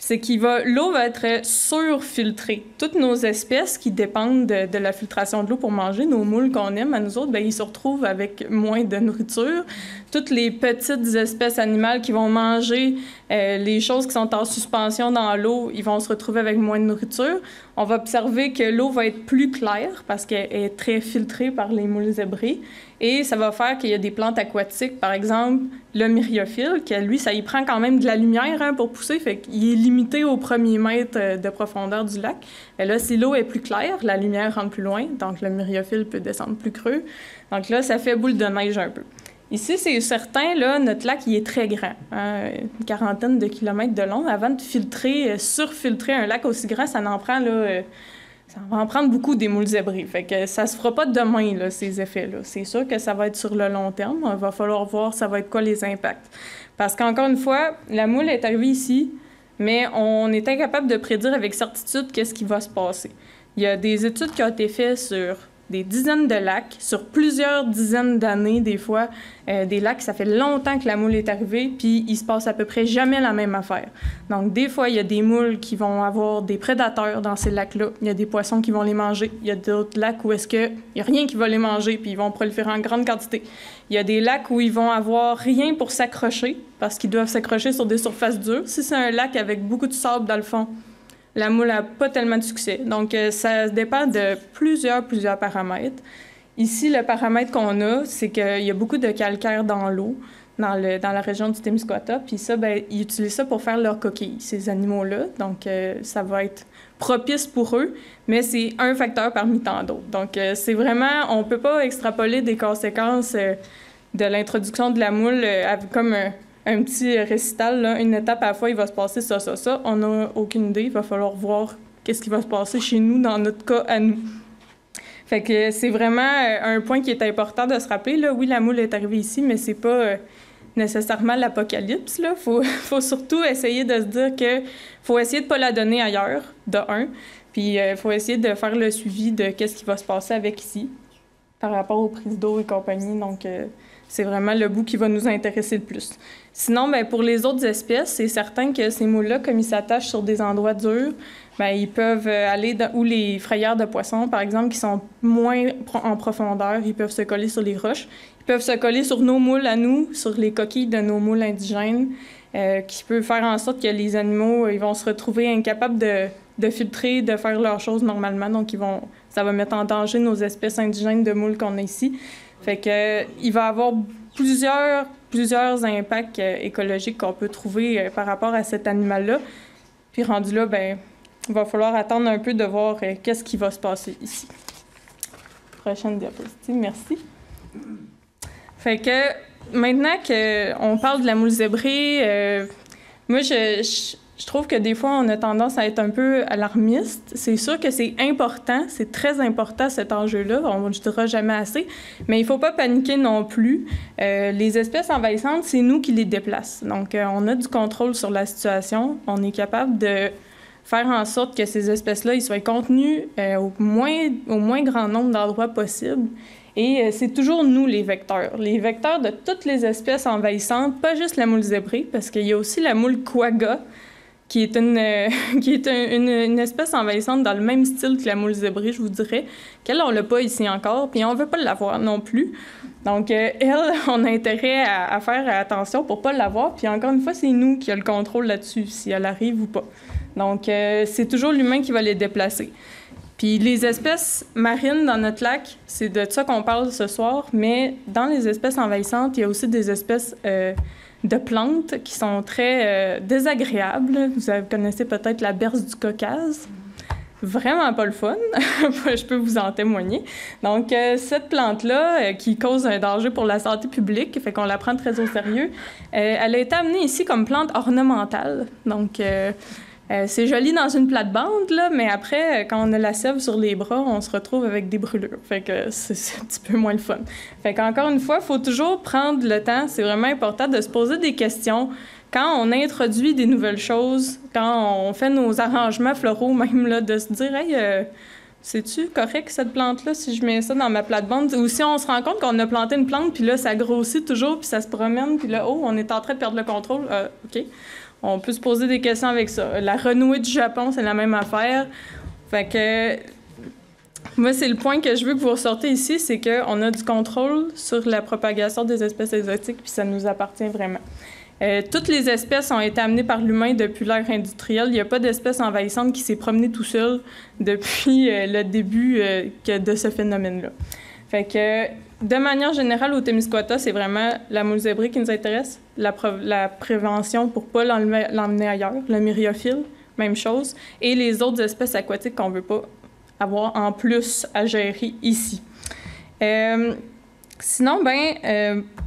c'est l'eau va être surfiltrée. Toutes nos espèces qui dépendent de la filtration de l'eau pour manger, nos moules qu'on aime à nous autres, bien, ils se retrouvent avec moins de nourriture. Toutes les petites espèces animales qui vont manger les choses qui sont en suspension dans l'eau, ils vont se retrouver avec moins de nourriture. On va observer que l'eau va être plus claire parce qu'elle est très filtrée par les moules zébrés. Et ça va faire qu'il y a des plantes aquatiques, par exemple le myriophylle, qui lui, ça y prend quand même de la lumière pour pousser, fait qu'il est limité au premier mètre de profondeur du lac. Et là, si l'eau est plus claire, la lumière rentre plus loin, donc le myriophylle peut descendre plus creux. Donc là, ça fait boule de neige un peu. Ici, c'est certain, là, notre lac, il est très grand, hein, une quarantaine de kilomètres de long. Avant de surfiltrer un lac aussi grand, ça en prend, là... Ça va en prendre beaucoup des moules zébrés. Fait que ça se fera pas demain, là, ces effets-là. C'est sûr que ça va être sur le long terme. Il va falloir voir ça va être quoi les impacts. Parce qu'encore une fois, la moule est arrivée ici, mais on est incapable de prédire avec certitude qu'est-ce qui va se passer. Il y a des études qui ont été faites sur des dizaines de lacs, sur plusieurs dizaines d'années, des fois. Des lacs, ça fait longtemps que la moule est arrivée, puis il se passe à peu près jamais la même affaire. Donc, des fois, il y a des moules qui vont avoir des prédateurs dans ces lacs-là. Il y a des poissons qui vont les manger. Il y a d'autres lacs où il n'y a rien qui va les manger, puis ils vont proliférer en grande quantité. Il y a des lacs où ils vont avoir rien pour s'accrocher, parce qu'ils doivent s'accrocher sur des surfaces dures. Si c'est un lac avec beaucoup de sable dans le fond, la moule n'a pas tellement de succès. Donc, ça dépend de plusieurs paramètres. Ici, le paramètre qu'on a, c'est qu'il y a beaucoup de calcaire dans l'eau, dans la région du Témiscouata. Puis ça, bien, ils utilisent ça pour faire leurs coquilles, ces animaux-là. Donc, ça va être propice pour eux, mais c'est un facteur parmi tant d'autres. Donc, c'est vraiment... On ne peut pas extrapoler des conséquences de l'introduction de la moule comme... un petit récital, là, une étape à la fois, il va se passer ça. On n'a aucune idée. Il va falloir voir qu'est-ce qui va se passer chez nous, dans notre cas à nous. Fait que c'est vraiment un point qui est important de se rappeler. Là. Oui, la moule est arrivée ici, mais c'est pas nécessairement l'apocalypse. Là. Faut surtout essayer de se dire que faut essayer de pas la donner ailleurs, de un. Puis faut essayer de faire le suivi de qu'est-ce qui va se passer avec ici par rapport aux prises d'eau et compagnie. Donc, c'est vraiment le bout qui va nous intéresser le plus. Sinon, bien, pour les autres espèces, c'est certain que ces moules-là, comme ils s'attachent sur des endroits durs, bien, ils peuvent aller où les frayères de poissons, par exemple, qui sont moins en profondeur, ils peuvent se coller sur les roches. Ils peuvent se coller sur nos moules à nous, sur les coquilles de nos moules indigènes, qui peut faire en sorte que les animaux ils vont se retrouver incapables de filtrer, de faire leurs choses normalement. Donc, ça va mettre en danger nos espèces indigènes de moules qu'on a ici. Fait que il va y avoir plusieurs impacts écologiques qu'on peut trouver par rapport à cet animal-là. Puis rendu là, ben, il va falloir attendre un peu de voir qu'est-ce qui va se passer ici. Prochaine diapositive, merci. Fait que maintenant qu'on parle de la moule zébrée, moi je trouve que des fois, on a tendance à être un peu alarmiste. C'est sûr que c'est important, c'est très important cet enjeu-là, on ne le dira jamais assez, mais il ne faut pas paniquer non plus. Les espèces envahissantes, c'est nous qui les déplaçons. Donc, on a du contrôle sur la situation. On est capable de faire en sorte que ces espèces-là ils soient contenues au moins grand nombre d'endroits possibles. Et c'est toujours nous, les vecteurs de toutes les espèces envahissantes, pas juste la moule zébrée, parce qu'il y a aussi la moule quagga, qui est une espèce envahissante dans le même style que la moule zébrée, je vous dirais, qu'elle, on l'a pas ici encore, puis on veut pas l'avoir non plus. Donc, elle, on a intérêt à faire attention pour pas l'avoir, puis encore une fois, c'est nous qui a le contrôle là-dessus, si elle arrive ou pas. Donc, c'est toujours l'humain qui va les déplacer. Puis les espèces marines dans notre lac, c'est de ça qu'on parle ce soir, mais dans les espèces envahissantes, il y a aussi des espèces de plantes qui sont très désagréables. Vous connaissez peut-être la berce du Caucase. vraiment pas le fun. Je peux vous en témoigner. Donc, cette plante-là, qui cause un danger pour la santé publique, fait qu'on la prend très au sérieux, elle a été amenée ici comme plante ornementale. Donc, c'est joli dans une plate-bande, là, mais après, quand on a la sève sur les bras, on se retrouve avec des brûlures. Fait que c'est un petit peu moins le fun. Fait qu'encore une fois, il faut toujours prendre le temps. C'est vraiment important de se poser des questions. Quand on introduit des nouvelles choses, quand on fait nos arrangements floraux, même là, de se dire « Hey, c'est-tu correct cette plante-là si je mets ça dans ma plate-bande? » Ou si on se rend compte qu'on a planté une plante, puis là, ça grossit toujours, puis ça se promène, puis là, oh, on est en train de perdre le contrôle. OK. On peut se poser des questions avec ça. La renouée du Japon, c'est la même affaire. Fait que moi, c'est le point que je veux que vous ressortez ici, c'est qu'on a du contrôle sur la propagation des espèces exotiques, puis ça nous appartient vraiment. Toutes les espèces ont été amenées par l'humain depuis l'ère industrielle. Il n'y a pas d'espèce envahissante qui s'est promenée tout seul depuis le début de ce phénomène-là. Fait que, de manière générale, au Témiscouata, c'est vraiment la moule zébrée qui nous intéresse, la prévention pour ne pas l'emmener ailleurs, le myriophile, même chose, et les autres espèces aquatiques qu'on ne veut pas avoir en plus à gérer ici. Sinon,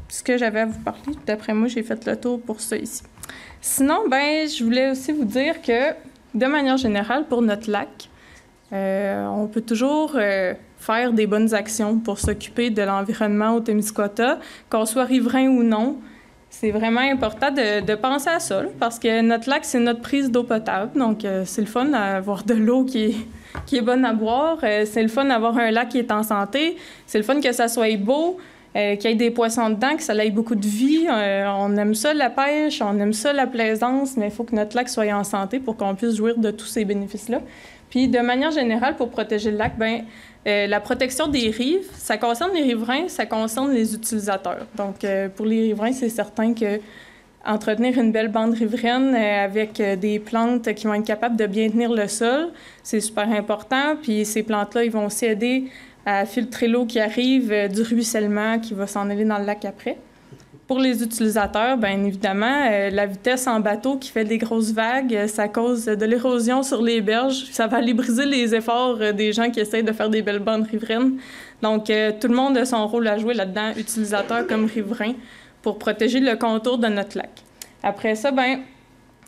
ce que j'avais à vous parler, d'après moi, j'ai fait le tour pour ça ici. Sinon, je voulais aussi vous dire que, de manière générale, pour notre lac, on peut toujours faire des bonnes actions pour s'occuper de l'environnement au Témiscouata, qu'on soit riverain ou non. C'est vraiment important de penser à ça, là, parce que notre lac, c'est notre prise d'eau potable. Donc, c'est le fun d'avoir de l'eau qui est bonne à boire. C'est le fun d'avoir un lac qui est en santé. C'est le fun que ça soit beau. Qu'il y ait des poissons dedans, que ça ait beaucoup de vie. On aime ça, la pêche, on aime ça, la plaisance, mais il faut que notre lac soit en santé pour qu'on puisse jouir de tous ces bénéfices-là. Puis, de manière générale, pour protéger le lac, la protection des rives, ça concerne les riverains, ça concerne les utilisateurs. Donc, pour les riverains, c'est certain que entretenir une belle bande riveraine avec des plantes qui vont être capables de bien tenir le sol, c'est super important. Puis, ces plantes-là, ils vont aussi aider à filtrer l'eau qui arrive du ruissellement qui va s'en aller dans le lac après. Pour les utilisateurs, bien évidemment, la vitesse en bateau qui fait des grosses vagues, ça cause de l'érosion sur les berges. Ça va aller briser les efforts des gens qui essayent de faire des belles bandes riveraines. Donc, tout le monde a son rôle à jouer là-dedans, utilisateurs comme riverains, pour protéger le contour de notre lac. Après ça,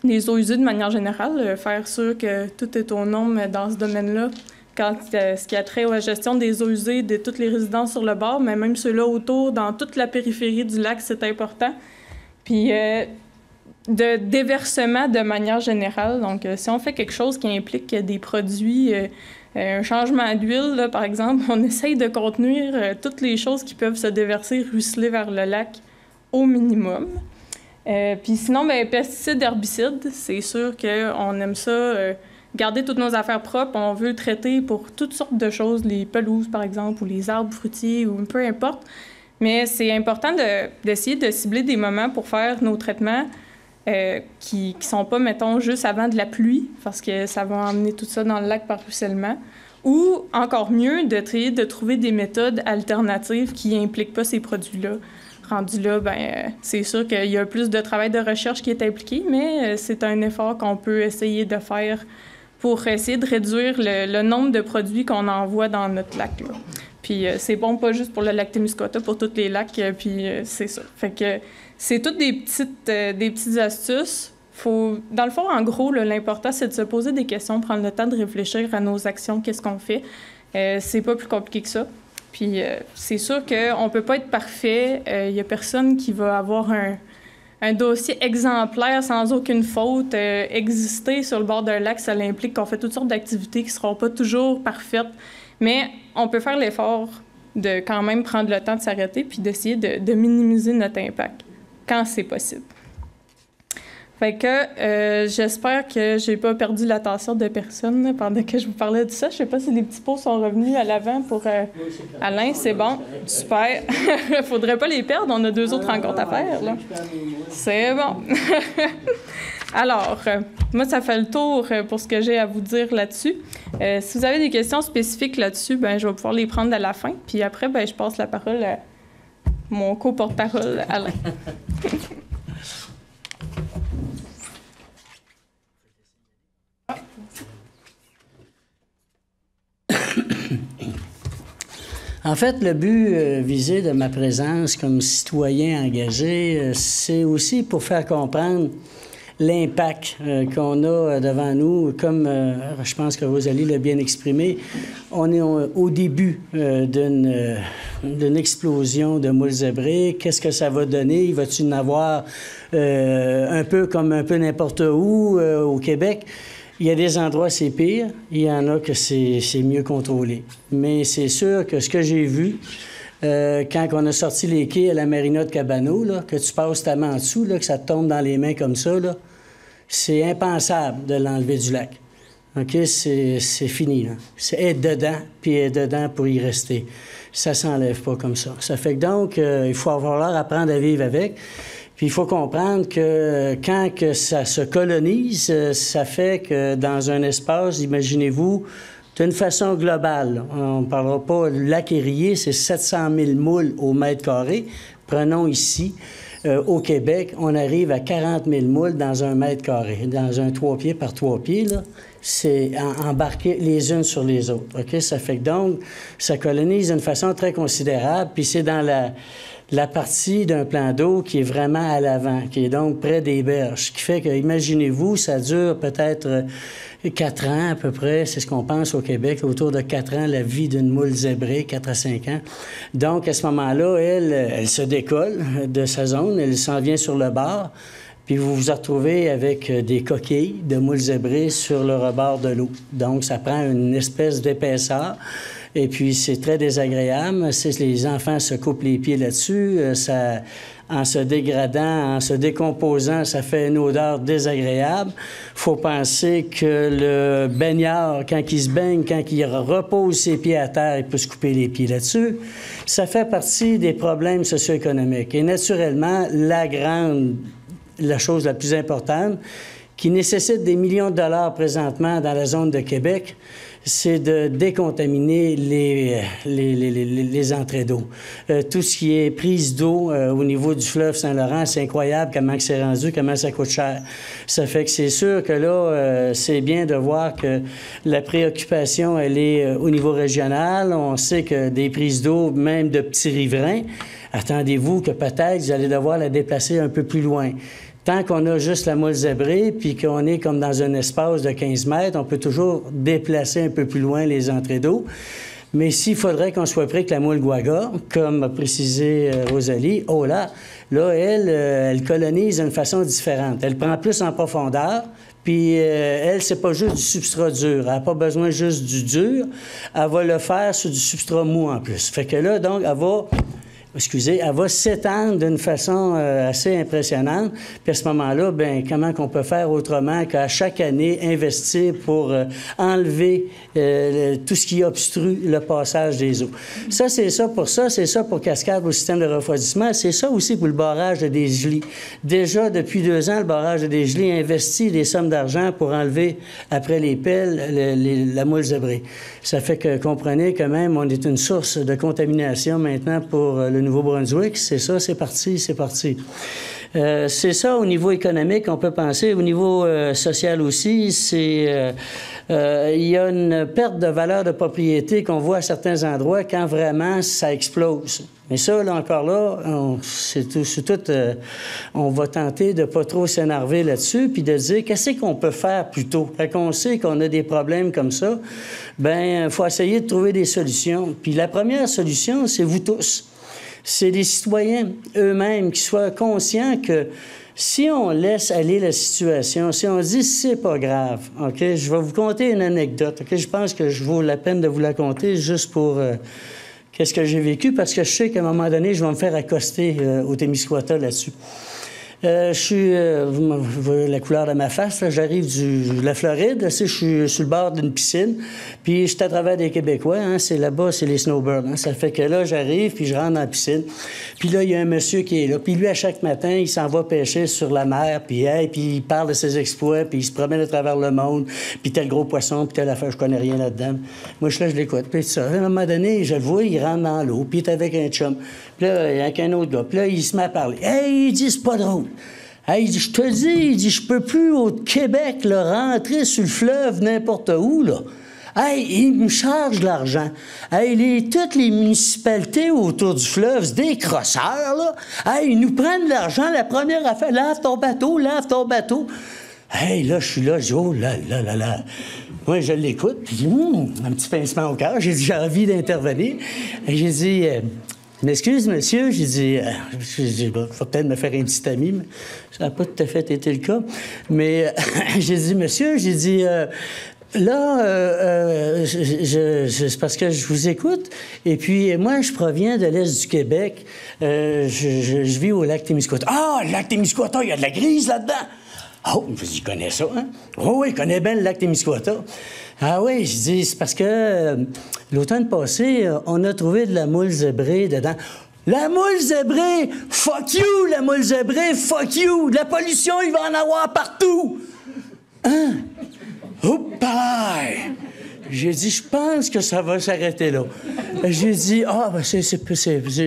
les eaux usées de manière générale, faire sûr que tout est aux normes dans ce domaine-là. Quand ce qui a trait à la gestion des eaux usées de toutes les résidences sur le bord, mais même ceux-là autour, dans toute la périphérie du lac, c'est important. Puis, de déversement de manière générale. Donc, si on fait quelque chose qui implique des produits, un changement d'huile, par exemple, on essaye de contenir toutes les choses qui peuvent se déverser, ruisseler vers le lac au minimum. Puis sinon, pesticides, herbicides, c'est sûr qu'on aime ça... garder toutes nos affaires propres, on veut le traiter pour toutes sortes de choses, les pelouses par exemple, ou les arbres fruitiers, ou peu importe. Mais c'est important d'essayer de cibler des moments pour faire nos traitements qui sont pas, mettons, juste avant de la pluie, parce que ça va emmener tout ça dans le lac par ruissellement. Ou, encore mieux, d'essayer de trouver des méthodes alternatives qui impliquent pas ces produits-là. Rendu là, c'est sûr qu'il y a plus de travail de recherche qui est impliqué, mais c'est un effort qu'on peut essayer de faire pour essayer de réduire le nombre de produits qu'on envoie dans notre lac, là. Puis c'est bon pas juste pour le lac Témiscouata, pour tous les lacs, puis c'est ça. Fait que c'est toutes des petites astuces. Dans le fond, en gros, l'important, c'est de se poser des questions, prendre le temps de réfléchir à nos actions, qu'est-ce qu'on fait. C'est pas plus compliqué que ça. Puis c'est sûr qu'on peut pas être parfait. Il y a personne qui va avoir un dossier exemplaire sans aucune faute. Exister sur le bord d'un lac, ça implique qu'on fait toutes sortes d'activités qui ne seront pas toujours parfaites. Mais on peut faire l'effort de quand même prendre le temps de s'arrêter puis d'essayer de minimiser notre impact quand c'est possible. Fait que j'espère que j'ai pas perdu l'attention de personne pendant que je vous parlais de ça. Je sais pas si les petits pots sont revenus à l'avant pour Alain. C'est bon. Super. Faudrait pas les perdre. On a 2 autres rencontres à faire, là. C'est bon. Alors, moi, ça fait le tour pour ce que j'ai à vous dire là-dessus. Si vous avez des questions spécifiques là-dessus, je vais pouvoir les prendre à la fin. Puis après, je passe la parole à mon co-porte-parole, Alain. En fait, le but visé de ma présence comme citoyen engagé, c'est aussi pour faire comprendre l'impact qu'on a devant nous. Comme je pense que Rosalie l'a bien exprimé, on est au début d'une explosion de moules zébrés. Qu'est-ce que ça va donner? Va-t-il y en avoir un peu comme un peu n'importe où au Québec? Il y a des endroits, c'est pire. Il y en a que c'est mieux contrôlé. Mais c'est sûr que ce que j'ai vu, quand on a sorti les quais à la marina de Cabano, là, que tu passes ta main en dessous, là, que ça te tombe dans les mains comme ça, là, c'est impensable de l'enlever du lac. OK? C'est fini, là. C'est être dedans, puis être dedans pour y rester. Ça s'enlève pas comme ça. Ça fait que donc, il faut avoir apprendre à vivre avec. Puis il faut comprendre que quand que ça se colonise, ça fait que dans un espace, imaginez-vous, d'une façon globale, on ne parlera pas, le lac Érié, c'est 700 000 moules au mètre carré. Prenons ici, au Québec, on arrive à 40 000 moules dans un mètre carré. Dans un 3 pieds par 3 pieds, là, c'est embarqué les unes sur les autres. OK? Ça fait que donc, ça colonise d'une façon très considérable, puis c'est dans la partie d'un plan d'eau qui est vraiment à l'avant, qui est donc près des berges, ce qui fait que, imaginez-vous, ça dure peut-être 4 ans à peu près, c'est ce qu'on pense au Québec, autour de 4 ans, la vie d'une moule zébrée, 4 à 5 ans. Donc, à ce moment-là, elle se décolle de sa zone, elle s'en vient sur le bord, puis vous vous retrouvez avec des coquilles de moules zébrées sur le rebord de l'eau. Donc, ça prend une espèce d'épaisseur. Et puis, c'est très désagréable. Les enfants se coupent les pieds là-dessus. En se dégradant, en se décomposant, ça fait une odeur désagréable. Il faut penser que le baignard, quand il se baigne, quand il repose ses pieds à terre, il peut se couper les pieds là-dessus. Ça fait partie des problèmes socio-économiques. Et naturellement, la chose la plus importante, qui nécessite des millions de dollars présentement dans la zone de Québec, c'est de décontaminer les entrées d'eau. Tout ce qui est prise d'eau au niveau du fleuve Saint-Laurent, c'est incroyable comment c'est rendu, comment ça coûte cher. Ça fait que c'est sûr que là, c'est bien de voir que la préoccupation, elle est au niveau régional. On sait que des prises d'eau, même de petits riverains, attendez-vous que peut-être vous allez devoir la déplacer un peu plus loin. Tant qu'on a juste la moule zébrée, puis qu'on est comme dans un espace de 15 mètres, on peut toujours déplacer un peu plus loin les entrées d'eau. Mais s'il faudrait qu'on soit près que la moule guaga, comme a précisé Rosalie, elle colonise d'une façon différente. Elle prend plus en profondeur, puis elle, c'est pas juste du substrat dur. Elle n'a pas besoin juste du dur. Elle va le faire sur du substrat mou en plus. Fait que là, donc, elle va s'étendre d'une façon assez impressionnante. Puis à ce moment-là, bien, comment qu'on peut faire autrement qu'à chaque année investir pour enlever tout ce qui obstrue le passage des eaux. Ça, c'est ça pour Cascade, au système de refroidissement. C'est ça aussi pour le barrage de Desjolies. Déjà, depuis 2 ans, le barrage de Desjolies investit des sommes d'argent pour enlever, après les pelles, la moule zébrée. Ça fait que, comprenez quand même, on est une source de contamination maintenant pour le Nouveau-Brunswick. C'est ça, c'est parti. C'est ça au niveau économique, on peut penser. Au niveau social aussi, il y a une perte de valeur de propriété qu'on voit à certains endroits quand vraiment ça explose. Mais ça, là, encore là, on va tenter de pas trop s'énerver là-dessus, puis de dire qu'est-ce qu'on peut faire plus tôt. Quand on sait qu'on a des problèmes comme ça, bien, il faut essayer de trouver des solutions. Puis la première solution, c'est vous tous. C'est les citoyens eux-mêmes qui soient conscients que si on laisse aller la situation, si on dit « c'est pas grave », OK, je vais vous conter une anecdote, OK, je pense que je vaut la peine de vous la conter juste pour qu'est-ce que j'ai vécu, parce que je sais qu'à un moment donné, je vais me faire accoster au Témiscouata là-dessus. Vous voyez la couleur de ma face, là, j'arrive de la Floride, là, je suis sur le bord d'une piscine, puis je suis à travers des Québécois, hein, c'est là-bas, c'est les snowbirds, hein, ça fait que là, j'arrive, puis je rentre dans la piscine, puis là, il y a un monsieur qui est là, puis lui, à chaque matin, il s'en va pêcher sur la mer, puis il parle de ses exploits, puis il se promène à travers le monde, puis tel gros poisson, puis telle affaire, je connais rien là-dedans. Moi, je l'écoute, puis ça. À un moment donné, je le vois, il rentre dans l'eau, puis il est avec un chum. Puis là, il y a un autre gars. Puis là, il se met à parler. Hey, il dit, c'est pas drôle. Hey, il dit, je te dis, il dit, je peux plus au Québec là, rentrer sur le fleuve n'importe où, là. Hey, ils me chargent de l'argent. Hey, toutes les municipalités autour du fleuve, c'est des crosseurs, là. Hey, ils nous prennent de l'argent. La première affaire, lave ton bateau, lave ton bateau. Hey, là, je suis là, je dis, oh là là là là. Moi, je l'écoute, puis un petit pincement au cœur. J'ai dit, j'ai envie d'intervenir. Et j'ai dit, m'excuse, monsieur, j'ai dit, il faut peut-être me faire un petit ami, mais ça n'a pas tout à fait été le cas. Mais j'ai dit, monsieur, j'ai dit, là, c'est parce que je vous écoute. Et puis, moi, je proviens de l'Est du Québec. Je vis au lac Témiscouata. Ah, le lac Témiscouata, il y a de la grise là-dedans. Oh, je dis, il connaît ça, hein? Oh, oui, il connaît bien le lac Témiscouata. Ah oui, je dis, c'est parce que l'automne passé, on a trouvé de la moule zébrée dedans. La moule zébrée! Fuck you, la moule zébrée! Fuck you! De la pollution, il va en avoir partout! Hein? Oups! J'ai dit, je pense que ça va s'arrêter là. J'ai dit,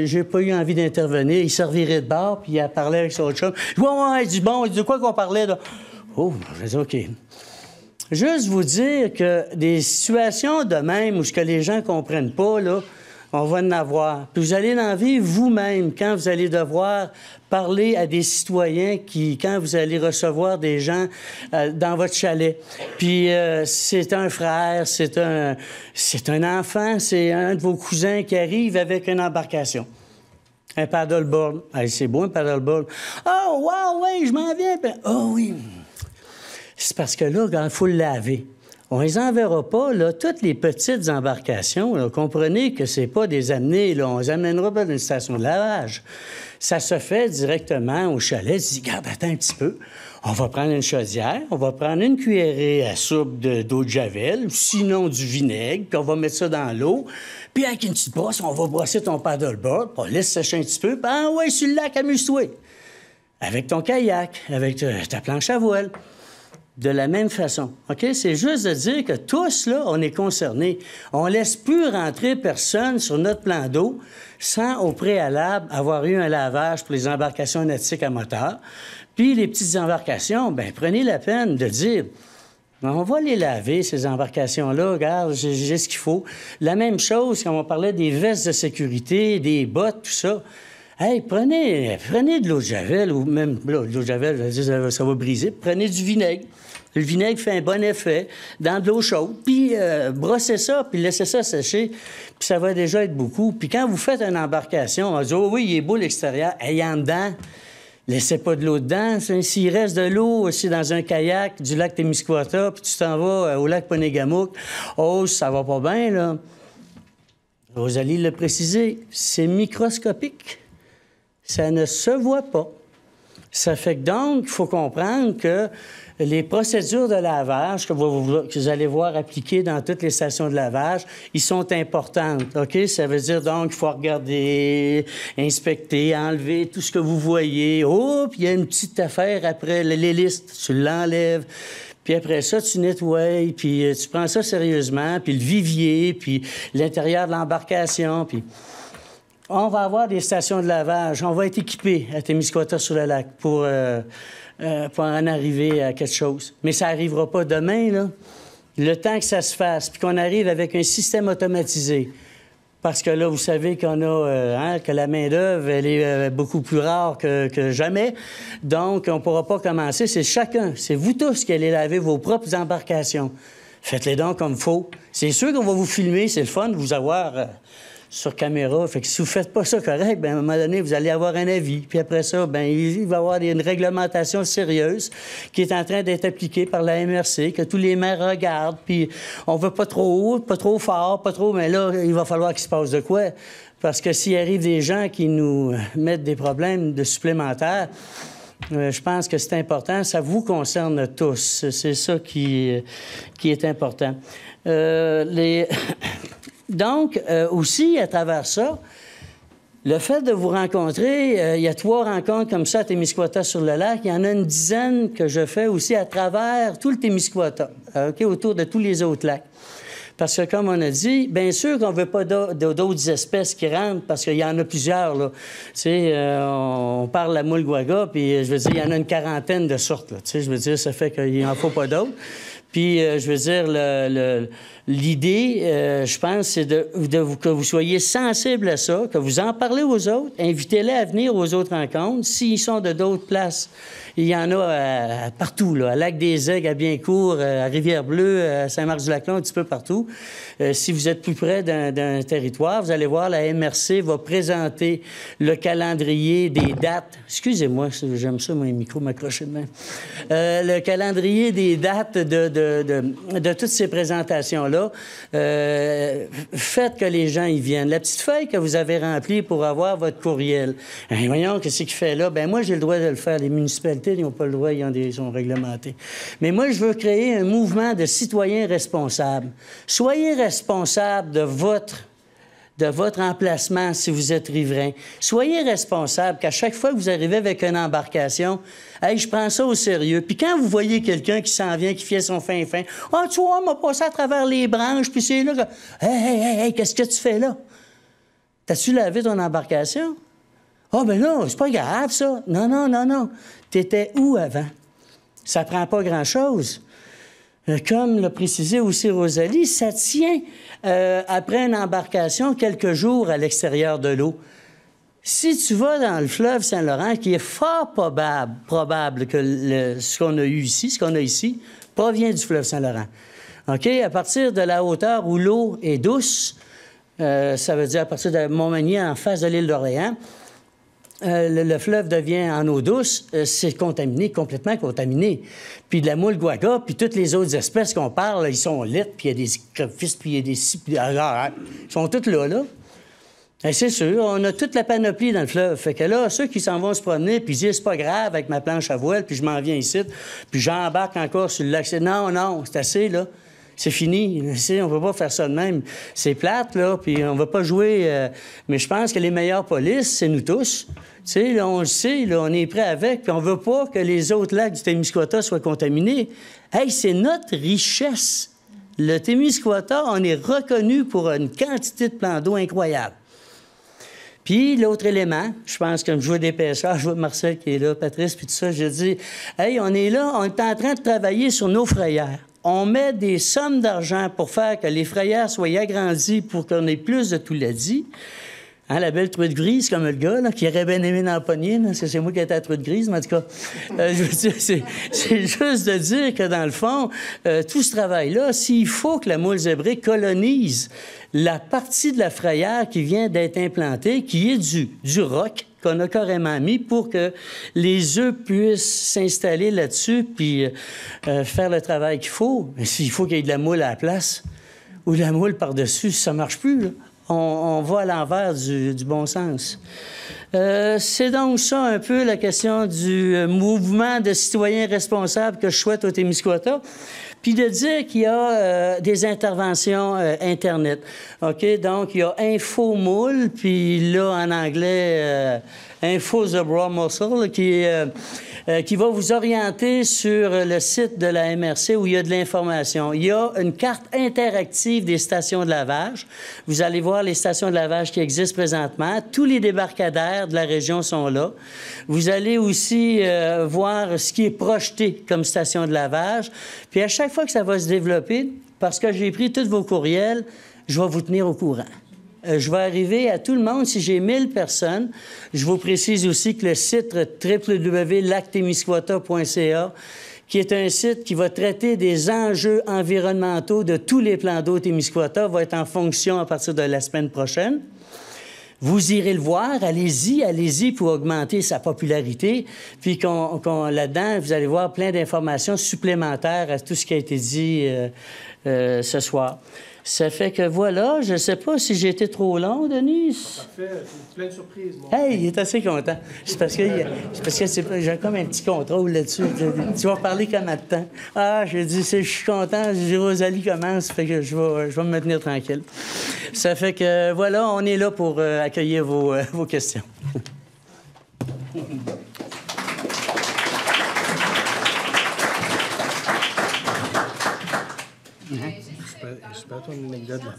j'ai pas eu envie d'intervenir. Il servirait de bar, puis il a parlé avec son autre chum. Ouais, il dit, bon, il dit, de quoi qu'on parlait, là? Oh, j'ai dit, OK. Juste vous dire que des situations de même où ce que les gens comprennent pas, là, on va en avoir. Puis vous allez en vivre vous-même quand vous allez devoir parler à des citoyens quand vous allez recevoir des gens dans votre chalet. Puis c'est un frère, c'est un enfant, c'est un de vos cousins qui arrive avec une embarcation. Un paddleboard. Hey, c'est beau, un paddleboard. Oh, wow, oui, je m'en viens. Oh, oui. C'est parce que là, il faut le laver. On les enverra pas, là, toutes les petites embarcations. Là, comprenez que c'est pas des amener, là, on les amènera pas dans une station de lavage. Ça se fait directement au chalet. Tu dis, regarde, attends un petit peu. On va prendre une chaudière, on va prendre une cuillerée à soupe d'eau de javel, sinon du vinaigre, puis on va mettre ça dans l'eau. Puis avec une petite brosse, on va brosser ton paddleboard, puis on laisse sécher un petit peu. Puis ah ouais, sur le lac, amuse-toi. Avec ton kayak, avec ta planche à voile. De la même façon, OK? C'est juste de dire que tous, là, on est concernés. On ne laisse plus rentrer personne sur notre plan d'eau sans, au préalable, avoir eu un lavage pour les embarcations nautiques à moteur. Puis les petites embarcations, bien, prenez la peine de dire, on va les laver, ces embarcations-là. Regarde, j'ai ce qu'il faut. La même chose quand on parlait des vestes de sécurité, des bottes, tout ça. Hey, prenez de l'eau de javel, ou même l'eau de javel, ça va briser. Prenez du vinaigre. Le vinaigre fait un bon effet dans de l'eau chaude. Puis brossez ça, puis laissez ça sécher, puis ça va déjà être beaucoup. Puis quand vous faites une embarcation, on va dire, oh oui, il est beau l'extérieur. Hey, en dedans, laissez pas de l'eau dedans. S'il reste de l'eau aussi dans un kayak du lac Témiscouata, puis tu t'en vas au lac Ponégamouk, oh, ça va pas bien, là. Rosalie l'a précisé, c'est microscopique. Ça ne se voit pas. Ça fait que donc, il faut comprendre que les procédures de lavage que vous allez voir appliquées dans toutes les stations de lavage, ils sont importantes, OK? Ça veut dire donc qu'il faut regarder, inspecter, enlever tout ce que vous voyez. Oh, puis il y a une petite affaire après les listes. Tu l'enlèves. Puis après ça, tu nettoies, puis tu prends ça sérieusement, puis le vivier, puis l'intérieur de l'embarcation, puis... On va avoir des stations de lavage. On va être équipés à Témiscouata-sur-le-Lac pour en arriver à quelque chose. Mais ça n'arrivera pas demain, là. Le temps que ça se fasse, puis qu'on arrive avec un système automatisé. Parce que là, vous savez qu'on a que la main-d'œuvre, elle est beaucoup plus rare que jamais. Donc, on ne pourra pas commencer. C'est chacun, c'est vous tous qui allez laver vos propres embarcations. Faites-les donc comme il faut. C'est sûr qu'on va vous filmer, c'est le fun de vous avoir... sur caméra. Fait que si vous ne faites pas ça correct, bien, à un moment donné, vous allez avoir un avis. Puis après ça, bien, il va y avoir une réglementation sérieuse qui est en train d'être appliquée par la MRC, que tous les maires regardent. Puis on veut pas trop haut, pas trop fort, pas trop... Mais là, il va falloir qu'il se passe de quoi? Parce que s'il arrive des gens qui nous mettent des problèmes de supplémentaires, je pense que c'est important. Ça vous concerne tous. C'est ça qui est important. Donc, aussi, à travers ça, le fait de vous rencontrer, il y a 3 rencontres comme ça à Témiscouata-sur-le-Lac. Il y en a une dizaine que je fais aussi à travers tout le Témiscouata, OK, autour de tous les autres lacs. Parce que, comme on a dit, bien sûr qu'on ne veut pas d'autres espèces qui rentrent, parce qu'il y en a plusieurs, là. Tu sais, on parle de la moule guaga, puis je veux dire, il y en a une quarantaine de sortes, là. Tu sais, je veux dire, ça fait qu'il n'en faut pas d'autres. Puis, je veux dire, l'idée, je pense, c'est que vous soyez sensible à ça, que vous en parlez aux autres, invitez-les à venir aux autres rencontres. S'ils sont de d'autres places, il y en a partout, là, à Lac-des-Aigles, à Biencourt, à Rivière-Bleue, à Saint-Marc-du-Lac-Long, un petit peu partout. Si vous êtes plus près d'un territoire, vous allez voir, la MRC va présenter le calendrier des dates. Excusez-moi, j'aime ça, mon micro m'accrocher de main. Le calendrier des dates de toutes ces présentations-là. Faites que les gens y viennent. La petite feuille que vous avez remplie pour avoir votre courriel. Voyons, qu'est-ce qu'il fait là? Moi, j'ai le droit de le faire. Les municipalités, ils n'ont pas le droit, ils sont réglementés. Mais moi, je veux créer un mouvement de citoyens responsables. Soyez responsables de votre emplacement si vous êtes riverain. Soyez responsable qu'à chaque fois que vous arrivez avec une embarcation, hey, je prends ça au sérieux. Puis quand vous voyez quelqu'un qui s'en vient, qui fait son fin-fin, « Ah, tu vois, on m'a passé à travers les branches, puis c'est là que... Hey, qu'est-ce que tu fais là? T'as-tu lavé ton embarcation? Ah, ben non, c'est pas grave, ça. Non. T'étais où avant? Ça prend pas grand-chose. Comme l'a précisé aussi Rosalie, ça tient après une embarcation quelques jours à l'extérieur de l'eau. Si tu vas dans le fleuve Saint-Laurent, qui est fort probable que ce qu'on a ici, provient du fleuve Saint-Laurent. OK? À partir de la hauteur où l'eau est douce, ça veut dire à partir de Montmagny, en face de l'île d'Orléans, le fleuve devient en eau douce, c'est contaminé, complètement contaminé. Puis de la moule guaga, puis toutes les autres espèces qu'on parle, ils sont lettres, puis il y a des crayfish, puis il y a des... Ils sont tous là. Et c'est sûr, on a toute la panoplie dans le fleuve. Fait que là, ceux qui s'en vont se promener, puis ils disent, c'est pas grave avec ma planche à voile, puis je m'en viens ici, puis j'embarque encore sur le lac. Non, c'est assez, là. C'est fini. On ne peut pas faire ça de même. C'est plate, là, puis on ne va pas jouer... mais je pense que les meilleures polices, c'est nous tous. Tu sais, là, on le sait, là, on est prêt avec, puis on ne veut pas que les autres lacs du Témiscouata soient contaminés. Hey, c'est notre richesse. Le Témiscouata, on est reconnu pour une quantité de plans d'eau incroyable. Puis l'autre élément, je pense que je vois des pêcheurs, je vois Marcel qui est là, Patrice, puis tout ça, je dis, hey, on est là, on est en train de travailler sur nos frayères. On met des sommes d'argent pour faire que les frayères soient agrandies pour qu'on ait plus de tout dit. Hein, la belle truite grise, comme le gars, là, qui aurait bien aimé dans le poignet, c'est moi qui étais la truite grise, mais en tout cas, je veux dire, c'est juste de dire que, dans le fond, tout ce travail-là, s'il faut que la moule zébrée colonise la partie de la frayère qui vient d'être implantée, qui est du roc, qu'on a carrément mis pour que les œufs puissent s'installer là-dessus puis faire le travail qu'il faut. Mais s'il faut qu'il y ait de la moule à la place ou de la moule par-dessus, ça ne marche plus, là. On va à l'envers du bon sens. C'est donc ça un peu la question du mouvement de citoyens responsables que je souhaite au Témiscouata. Puis de dire qu'il y a des interventions Internet. OK? Donc, il y a Info Moule, puis là, en anglais, Info the Raw Muscle, qui va vous orienter sur le site de la MRC où il y a de l'information. Il y a une carte interactive des stations de lavage. Vous allez voir les stations de lavage qui existent présentement. Tous les débarcadères de la région sont là. Vous allez aussi voir ce qui est projeté comme station de lavage. Puis à chaque fois que ça va se développer, parce que j'ai pris tous vos courriels, je vais vous tenir au courant. Je vais arriver à tout le monde. Si j'ai 1000 personnes, je vous précise aussi que le site www.lactémiscouata.ca, qui est un site qui va traiter des enjeux environnementaux de tous les plans d'eau Témiscouata, va être en fonction à partir de la semaine prochaine. Vous irez le voir, allez-y pour augmenter sa popularité. Puis là-dedans, vous allez voir plein d'informations supplémentaires à tout ce qui a été dit ce soir. Ça fait que voilà, je ne sais pas si j'ai été trop long, Denis. Parfait, c'est plein de surprises. Hey, il est assez content. C'est parce que j'ai comme un petit contrôle là-dessus. Tu vas parler combien de temps? Ah, je dis, je suis content, Rosalie commence, ça fait que je vais me maintenir tranquille. Ça fait que voilà, on est là pour accueillir vos questions. J'espère ton anecdote là.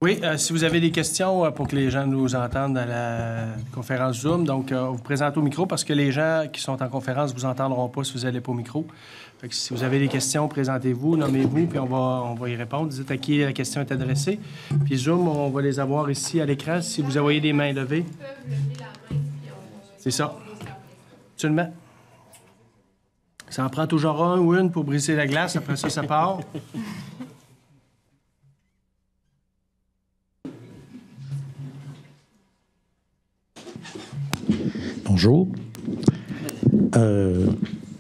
Oui, si vous avez des questions pour que les gens nous entendent à la conférence Zoom, donc vous présentez au micro parce que les gens qui sont en conférence ne vous entendront pas si vous n'allez pas au micro. Fait que si vous avez des questions, présentez-vous, nommez-vous, puis on va y répondre. Dites à qui la question est adressée. Puis Zoom, on va les avoir ici à l'écran si vous voyez des mains levées. C'est ça. Absolument. Ça en prend toujours un ou une pour briser la glace. Après ça, ça part. Bonjour.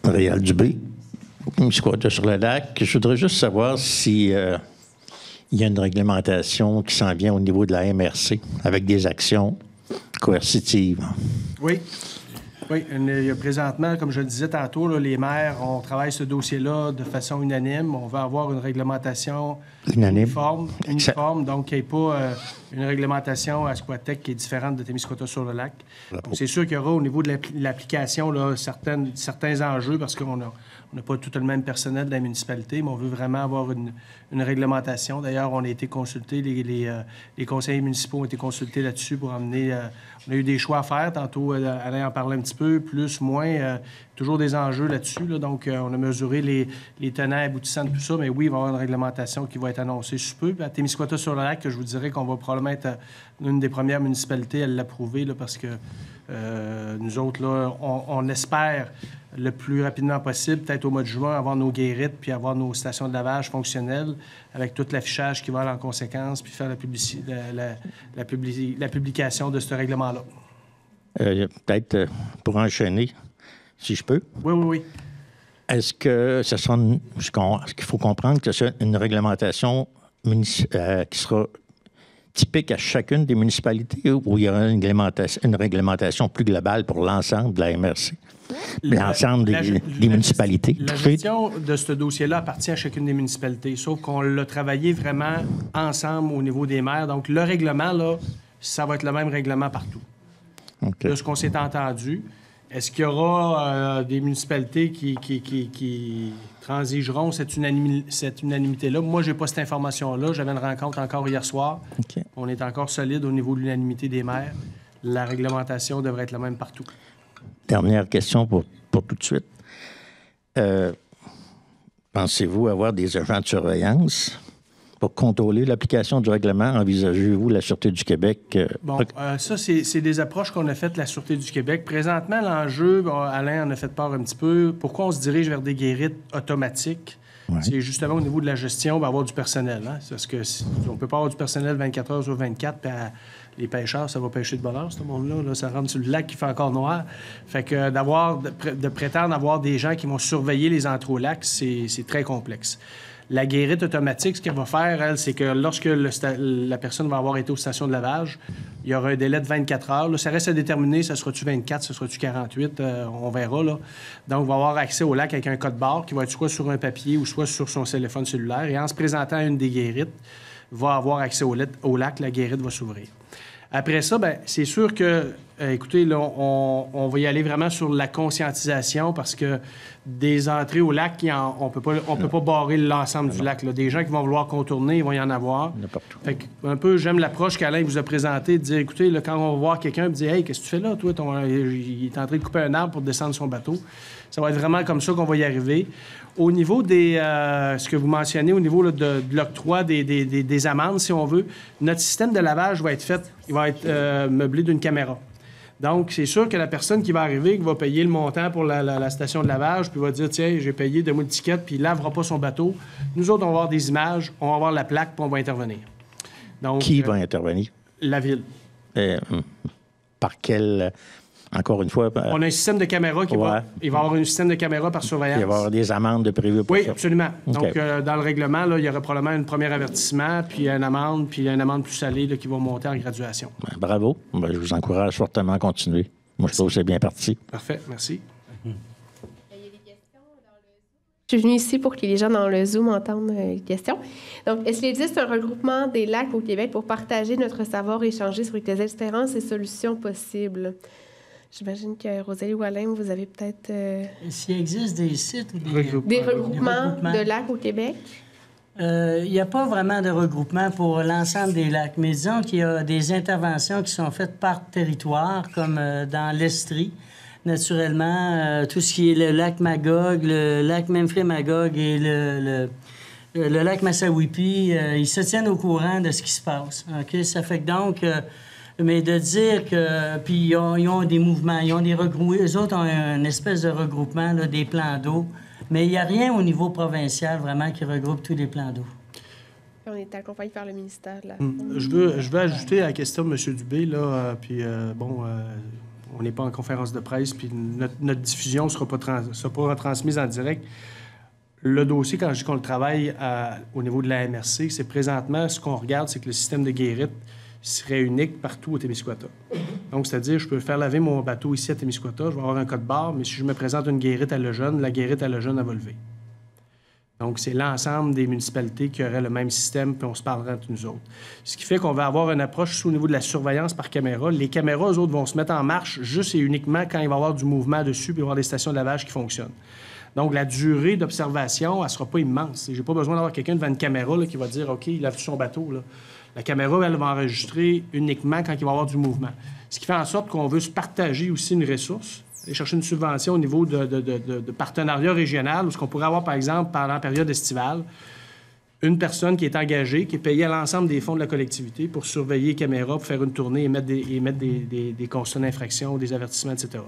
Réal Dubé, Témiscouata sur le lac. Je voudrais juste savoir si il y a une réglementation qui s'en vient au niveau de la MRC avec des actions coercitives. Oui. Oui, il y a présentement, comme je le disais tantôt, là, les maires, on travaille ce dossier-là de façon unanime. On va avoir une réglementation uniforme, donc il n'y ait pas une réglementation à Squatec qui est différente de Témiscouata-sur-le-Lac. C'est sûr qu'il y aura au niveau de l'application là, certains enjeux parce qu'on n'a pas tout le même personnel de la municipalité, mais on veut vraiment avoir une réglementation. D'ailleurs, on a été consultés, les conseillers municipaux ont été consultés là-dessus pour amener... on a eu des choix à faire. Tantôt, Alain en parlait un petit peu, plus, moins. Toujours des enjeux là-dessus. Là, donc, on a mesuré les tenants aboutissants de tout ça. Mais oui, il va y avoir une réglementation qui va être annoncée sous peu. Puis à Témiscouata-sur-le-Lac, je vous dirais qu'on va probablement être l'une des premières municipalités à l'approuver là, parce que nous autres, là, on espère le plus rapidement possible, peut-être au mois de juin, avoir nos guérites puis avoir nos stations de lavage fonctionnelles avec tout l'affichage qui va aller en conséquence puis faire la publication de ce règlement-là. Peut-être pour enchaîner, si je peux. Oui. Est-ce que ce sera qu'il faut comprendre que c'est une réglementation qui sera typique à chacune des municipalités ou il y aura une réglementation plus globale pour l'ensemble de la MRC? L'ensemble des municipalités. La gestion de ce dossier-là appartient à chacune des municipalités, sauf qu'on l'a travaillé vraiment ensemble au niveau des maires. Donc, le règlement, là, ça va être le même règlement partout. Okay. De ce qu'on s'est entendu. Est-ce qu'il y aura des municipalités qui transigeront cette unanimité-là? Moi, je n'ai pas cette information-là. J'avais une rencontre encore hier soir. Okay. On est encore solide au niveau de l'unanimité des maires. La réglementation devrait être la même partout. Dernière question pour tout de suite. Pensez-vous avoir des agents de surveillance pour contrôler l'application du règlement? Envisagez-vous la Sûreté du Québec? Ça, c'est des approches qu'on a faites, la Sûreté du Québec. Présentement, l'enjeu, Alain en a fait part un petit peu, pourquoi on se dirige vers des guérites automatiques? Ouais. C'est justement au niveau de la gestion, avoir du personnel. Hein? Parce que on ne peut pas avoir du personnel 24 heures sur 24, puis les pêcheurs, ça va pêcher de bonne heure, ce monde-là. Là, ça rentre sur le lac qui fait encore noir. Fait que de prétendre avoir des gens qui vont surveiller les entrées au lac, c'est très complexe. La guérite automatique, ce qu'elle va faire, elle, c'est que lorsque la personne va avoir été aux stations de lavage, il y aura un délai de 24 heures. Là, ça reste à déterminer, ça sera-tu 24, ça sera-tu 48, on verra. Là. Donc, on va avoir accès au lac avec un code barre qui va être soit sur un papier ou soit sur son téléphone cellulaire. Et en se présentant à une des guérites, va avoir accès au lac, la guérite va s'ouvrir. Après ça, bien, c'est sûr que, écoutez, là, on va y aller vraiment sur la conscientisation parce que des entrées au lac, on peut pas barrer l'ensemble du lac. Là. Des gens qui vont vouloir contourner, ils vont y en avoir. Fait que, un peu, j'aime l'approche qu'Alain vous a présentée, de dire, écoutez, là, quand on va voir quelqu'un, dire, hey, qu'est-ce que tu fais là, toi? Il est en train de couper un arbre pour descendre son bateau. Ça va être vraiment comme ça qu'on va y arriver. Au niveau des... ce que vous mentionnez, au niveau là, de l'octroi des amendes, si on veut, notre système de lavage va être meublé d'une caméra. Donc, c'est sûr que la personne qui va arriver, qui va payer le montant pour la station de lavage, puis va dire, tiens, j'ai payé, donne-moi le ticket, puis il ne lavera pas son bateau. Nous autres, on va avoir des images, on va avoir la plaque, puis on va intervenir. Donc, qui va intervenir? La ville. Par quel... Encore une fois... On a un système de caméra qui va... Il va y avoir un système de caméra par surveillance. Il va y avoir des amendes prévues pour ça. Oui, absolument. Okay. Donc, dans le règlement, là, il y aura probablement un premier avertissement, puis une amende plus salée là, qui va monter en graduation. Bravo. Je vous encourage fortement à continuer. Moi, je trouve que c'est bien parti. Parfait. Merci. Je suis venue ici pour que les gens dans le Zoom entendent les questions. Donc, est-ce qu'il existe un regroupement des lacs au Québec pour partager notre savoir et échanger sur les espérances et solutions possibles? J'imagine que Rosalie ou Alain, vous avez peut-être... S'il existe des sites ou des regroupements de lacs au Québec? Il n'y a pas vraiment de regroupement pour l'ensemble des lacs, mais disons qu'il y a des interventions qui sont faites par territoire, comme dans l'Estrie. Naturellement, tout ce qui est le lac Magog, le lac Memphremagog et le lac Massawippi, ils se tiennent au courant de ce qui se passe. OK? Ça fait que donc... mais de dire que... Puis ils ont des mouvements, ils ont des regroupements. Eux autres ont une espèce de regroupement, là, des plans d'eau. Mais il n'y a rien au niveau provincial, vraiment, qui regroupe tous les plans d'eau. On est accompagné par le ministère de la... Je veux ajouter à la question de M. Dubé, là, on n'est pas en conférence de presse, puis notre diffusion ne sera pas retransmise en direct. Le dossier, quand je dis qu'on le travaille au niveau de la MRC, c'est présentement, ce qu'on regarde, c'est que le système de guérite serait unique partout au Témiscouata. Donc, c'est-à-dire, je peux faire laver mon bateau ici à Témiscouata, je vais avoir un code-barre, mais si je me présente une guérite à Lejeune, la guérite à Lejeune, elle va lever. Donc, c'est l'ensemble des municipalités qui auraient le même système, puis on se parlera entre nous autres. Ce qui fait qu'on va avoir une approche au niveau de la surveillance par caméra. Les caméras, eux autres, vont se mettre en marche juste et uniquement quand il va y avoir du mouvement dessus, puis il va y avoir des stations de lavage qui fonctionnent. Donc, la durée d'observation, elle ne sera pas immense. Je n'ai pas besoin d'avoir quelqu'un devant une caméra là, qui va dire « OK, il lave son bateau. » La caméra, elle va enregistrer uniquement quand il va y avoir du mouvement. Ce qui fait en sorte qu'on veut se partager aussi une ressource, aller chercher une subvention au niveau de partenariat régional, où ce qu'on pourrait avoir, par exemple, pendant la période estivale, une personne qui est engagée, qui est payée à l'ensemble des fonds de la collectivité pour surveiller les caméras, pour faire une tournée et mettre des constats d'infraction, des avertissements, etc.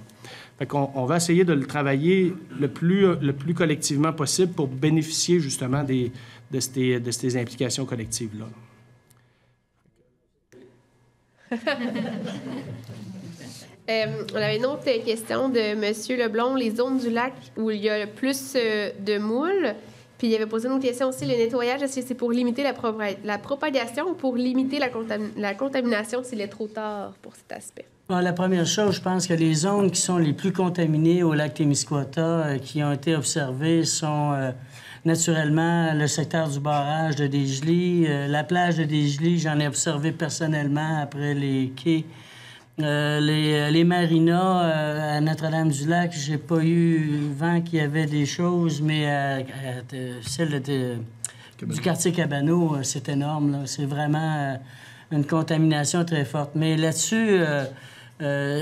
Fait qu'on va essayer de le travailler le plus collectivement possible pour bénéficier justement de ces implications collectives-là. On avait une autre question de M. Leblond. Les zones du lac où il y a le plus de moules, puis il avait posé une autre question aussi, le nettoyage, est-ce que c'est pour limiter la propagation ou pour limiter la contamination s'il est trop tard pour cet aspect? Bon, la première chose, je pense que les zones qui sont les plus contaminées au lac Témiscouata, qui ont été observées, sont naturellement le secteur du barrage de Desjely, la plage de Desjely, j'en ai observé personnellement après les quais. Les marinas à Notre-Dame-du-Lac, j'ai pas eu vent qu'il y avait des choses, mais celle du quartier Cabano, c'est énorme. Là. C'est vraiment une contamination très forte. Mais là-dessus,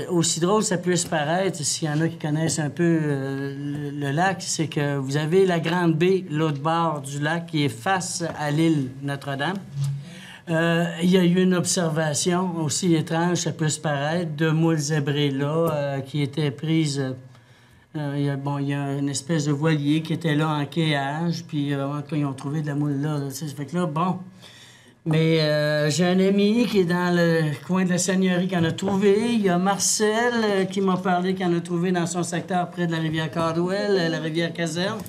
aussi drôle ça puisse paraître, s'il y en a qui connaissent un peu le lac, c'est que vous avez la Grande Baie, l'autre bord du lac, qui est face à l'île Notre-Dame. Il y a eu une observation aussi étrange, ça peut se paraître, de moules zébrées là, qui étaient prises. Il y a une espèce de voilier qui était là en quayage, puis quand ils ont trouvé de la moule là, ça fait que là, bon. Mais j'ai un ami qui est dans le coin de la Seigneurie qui en a trouvé. Il y a Marcel qui m'a parlé qu'il en a trouvé dans son secteur près de la rivière Cardwell, la rivière Caserne.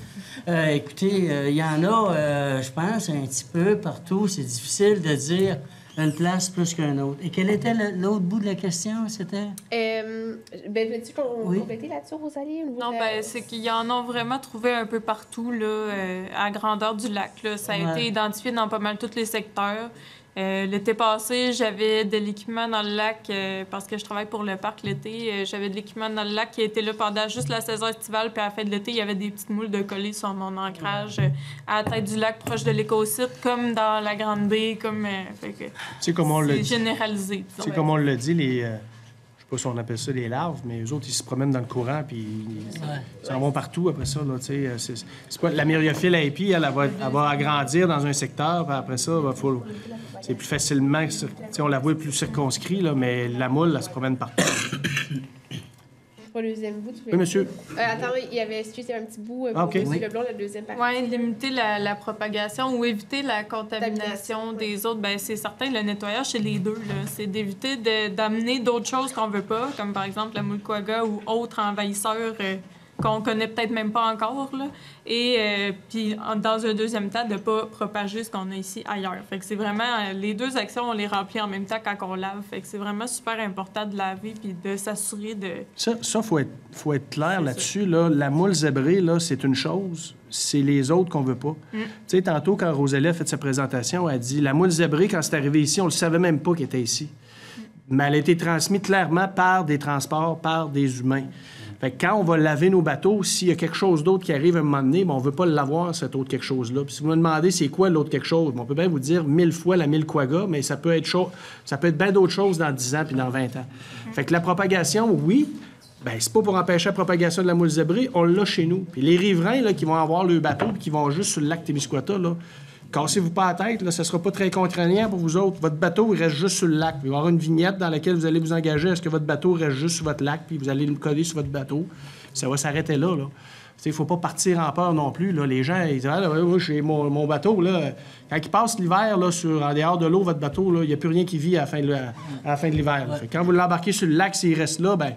Écoutez, il y en a, je pense, un petit peu partout. C'est difficile de dire une place plus qu'une autre. Et quel était l'autre bout de la question, c'était? Veux-tu compléter là-dessus, Rosalie? Non, c'est qu'ils en ont vraiment trouvé un peu partout, là, à grandeur du lac. Là. Ça a été identifié dans pas mal tous les secteurs. L'été passé, j'avais de l'équipement dans le lac parce que je travaille pour le parc l'été. J'avais de l'équipement dans le lac qui était là pendant juste la saison estivale. Puis à la fin de l'été, il y avait des petites moules de collées sur mon ancrage à la tête du lac proche de l'écosite, comme dans la Grande Baie. C'est généralisé. C'est comme on le dit, je sais pas si on appelle ça les larves, mais eux autres, ils se promènent dans le courant, puis ils s'en vont partout après ça. Là, c'est pas, la myriophylle à épi, elle va agrandir dans un secteur, puis après ça, c'est plus facilement, on la voit plus circonscrit, là, mais la moule, elle se promène partout. Pour le deuxième bout, oui, monsieur. Attends, il y avait un petit bout pour okay. M. Leblond, la deuxième partie. Oui, limiter la propagation ou éviter la contamination des autres. Bien, c'est certain, le nettoyage, c'est les deux. Là. C'est d'éviter d'amener d'autres choses qu'on veut pas, comme par exemple la moule quagga ou autres envahisseurs qu'on connaît peut-être même pas encore. Là. Et puis, dans un deuxième temps, de ne pas propager ce qu'on a ici ailleurs. Fait que c'est vraiment... les deux actions, on les remplit en même temps quand on lave. Fait que c'est vraiment super important de laver puis de s'assurer de... Ça, faut être clair là-dessus. Là. La moule zébrée, là, c'est une chose. C'est les autres qu'on veut pas. Tu sais, tantôt, quand Rosalie a fait sa présentation, elle a dit, la moule zébrée, quand c'est arrivé ici, on le savait même pas qu'elle était ici. Mais elle a été transmise clairement par des transports, par des humains. Fait que quand on va laver nos bateaux, s'il y a quelque chose d'autre qui arrive à un moment donné, on ne veut pas l'avoir, cet autre quelque chose-là. Puis si vous me demandez c'est quoi l'autre quelque chose, on peut bien vous dire 1000 fois la Milquagga, mais ça peut être bien d'autres choses dans 10 ans puis dans 20 ans. Fait que la propagation, oui, bien, c'est pas pour empêcher la propagation de la moule zébrée, on l'a chez nous. Puis les riverains là, qui vont avoir le bateau puis qui vont juste sur le lac Témiscouata, là, cassez-vous pas la tête, là, ça sera pas très contraignant pour vous autres. Votre bateau, il reste juste sur le lac. Il va y avoir une vignette dans laquelle vous allez vous engager à ce que votre bateau reste juste sur votre lac, puis vous allez le coller sur votre bateau. Ça va s'arrêter là. Il ne faut pas partir en peur non plus. Là. Les gens, ils disent « Ah, oui, j'ai mon bateau. » Là. Quand il passe l'hiver, là, en dehors de l'eau, votre bateau, il n'y a plus rien qui vit à la fin de l'hiver. Ouais. Quand vous l'embarquez sur le lac, s'il reste là, ben,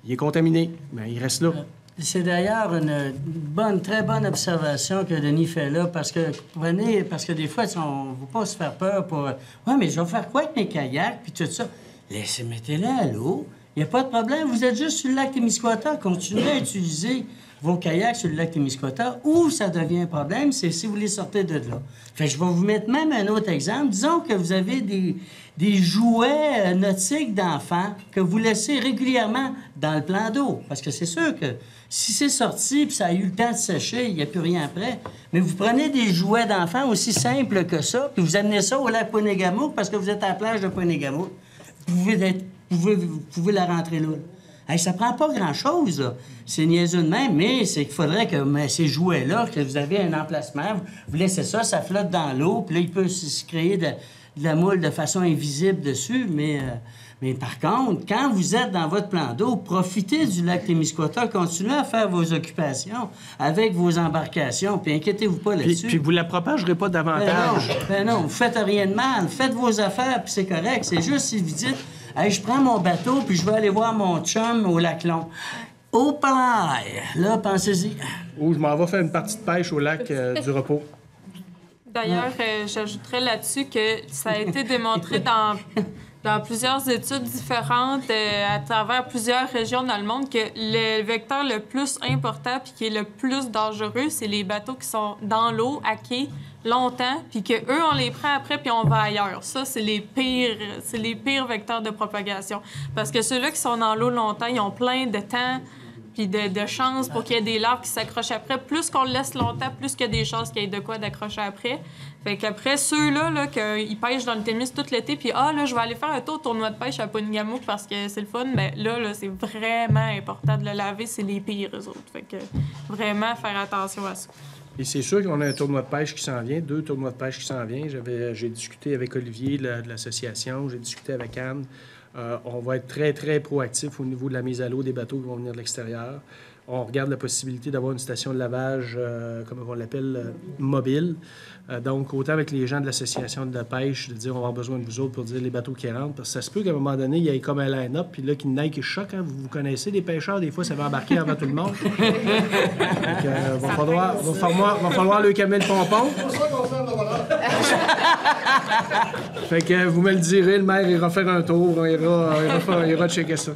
il est contaminé. Ben, il reste là. C'est d'ailleurs une très bonne observation que Denis fait là, parce que des fois, on ne veut pas se faire peur pour... Oui, mais je vais faire quoi avec mes kayaks, puis tout ça? Mettez-les à l'eau. Il n'y a pas de problème. Vous êtes juste sur le lac Témiscouata. Continuez à utiliser vos kayaks sur le lac Témiscouata. Où ça devient un problème, c'est si vous les sortez de là. Fait que je vais vous mettre même un autre exemple. Disons que vous avez des jouets nautiques d'enfants que vous laissez régulièrement dans le plan d'eau. Parce que c'est sûr que si c'est sorti puis ça a eu le temps de sécher, il n'y a plus rien après. Mais vous prenez des jouets d'enfants aussi simples que ça, puis vous amenez ça au lac Poinégamouk parce que vous êtes à la plage de Poinégamouk. Vous pouvez la rentrer là. Hey, ça prend pas grand-chose, là. C'est niaiseux de même, mais c'est qu'il faudrait que ces jouets-là, que vous avez un emplacement, vous laissez ça, ça flotte dans l'eau, puis là, il peut se créer de la moule de façon invisible dessus, mais par contre, quand vous êtes dans votre plan d'eau, profitez du lac Témiscouata, continuez à faire vos occupations avec vos embarcations, puis inquiétez-vous pas là-dessus. Puis vous la propagerez pas davantage. Ben non, vous faites rien de mal, faites vos affaires, puis c'est correct. C'est juste si vous dites, hey, je prends mon bateau, puis je vais aller voir mon chum au lac Long. Au palais, là, pensez-y. Ou je m'en vais faire une partie de pêche au lac du Repos. D'ailleurs, j'ajouterais là-dessus que ça a été démontré dans plusieurs études différentes à travers plusieurs régions dans le monde que le vecteur le plus important puis qui est le plus dangereux, c'est les bateaux qui sont dans l'eau, à quai, longtemps, puis qu'eux, on les prend après puis on va ailleurs. Ça, c'est les pires vecteurs de propagation. Parce que ceux-là qui sont dans l'eau longtemps, ils ont plein de temps puis de chances pour qu'il y ait des larves qui s'accrochent après. Plus qu'on le laisse longtemps, plus qu'il y a des chances qu'il y ait de quoi d'accrocher après. Fait qu'après, ceux-là, qu'ils pêchent dans le Témis tout l'été, puis là, je vais aller faire un tournoi de pêche à Poinégamouk parce que c'est le fun, bien là, c'est vraiment important de le laver, c'est les pires, eux autres. Fait que vraiment faire attention à ça. Et c'est sûr qu'on a un tournoi de pêche qui s'en vient, 2 tournois de pêche qui s'en viennent. J'ai discuté avec Olivier de l'association, j'ai discuté avec Anne. On va être très, très proactif au niveau de la mise à l'eau des bateaux qui vont venir de l'extérieur. On regarde la possibilité d'avoir une station de lavage, comme on l'appelle, mobile. Donc, autant avec les gens de l'association de la pêche, de dire on va avoir besoin de vous autres pour dire les bateaux qui rentrent. Parce que ça se peut qu'à un moment donné, il y ait comme un line-up, puis là, qu'il y en ait qui choque. Hein? Vous connaissez les pêcheurs, des fois, ça va embarquer avant tout le monde. Donc, va falloir leur calmer le pompon. Fait que vous me le direz, le maire ira faire un tour, il ira checker ça.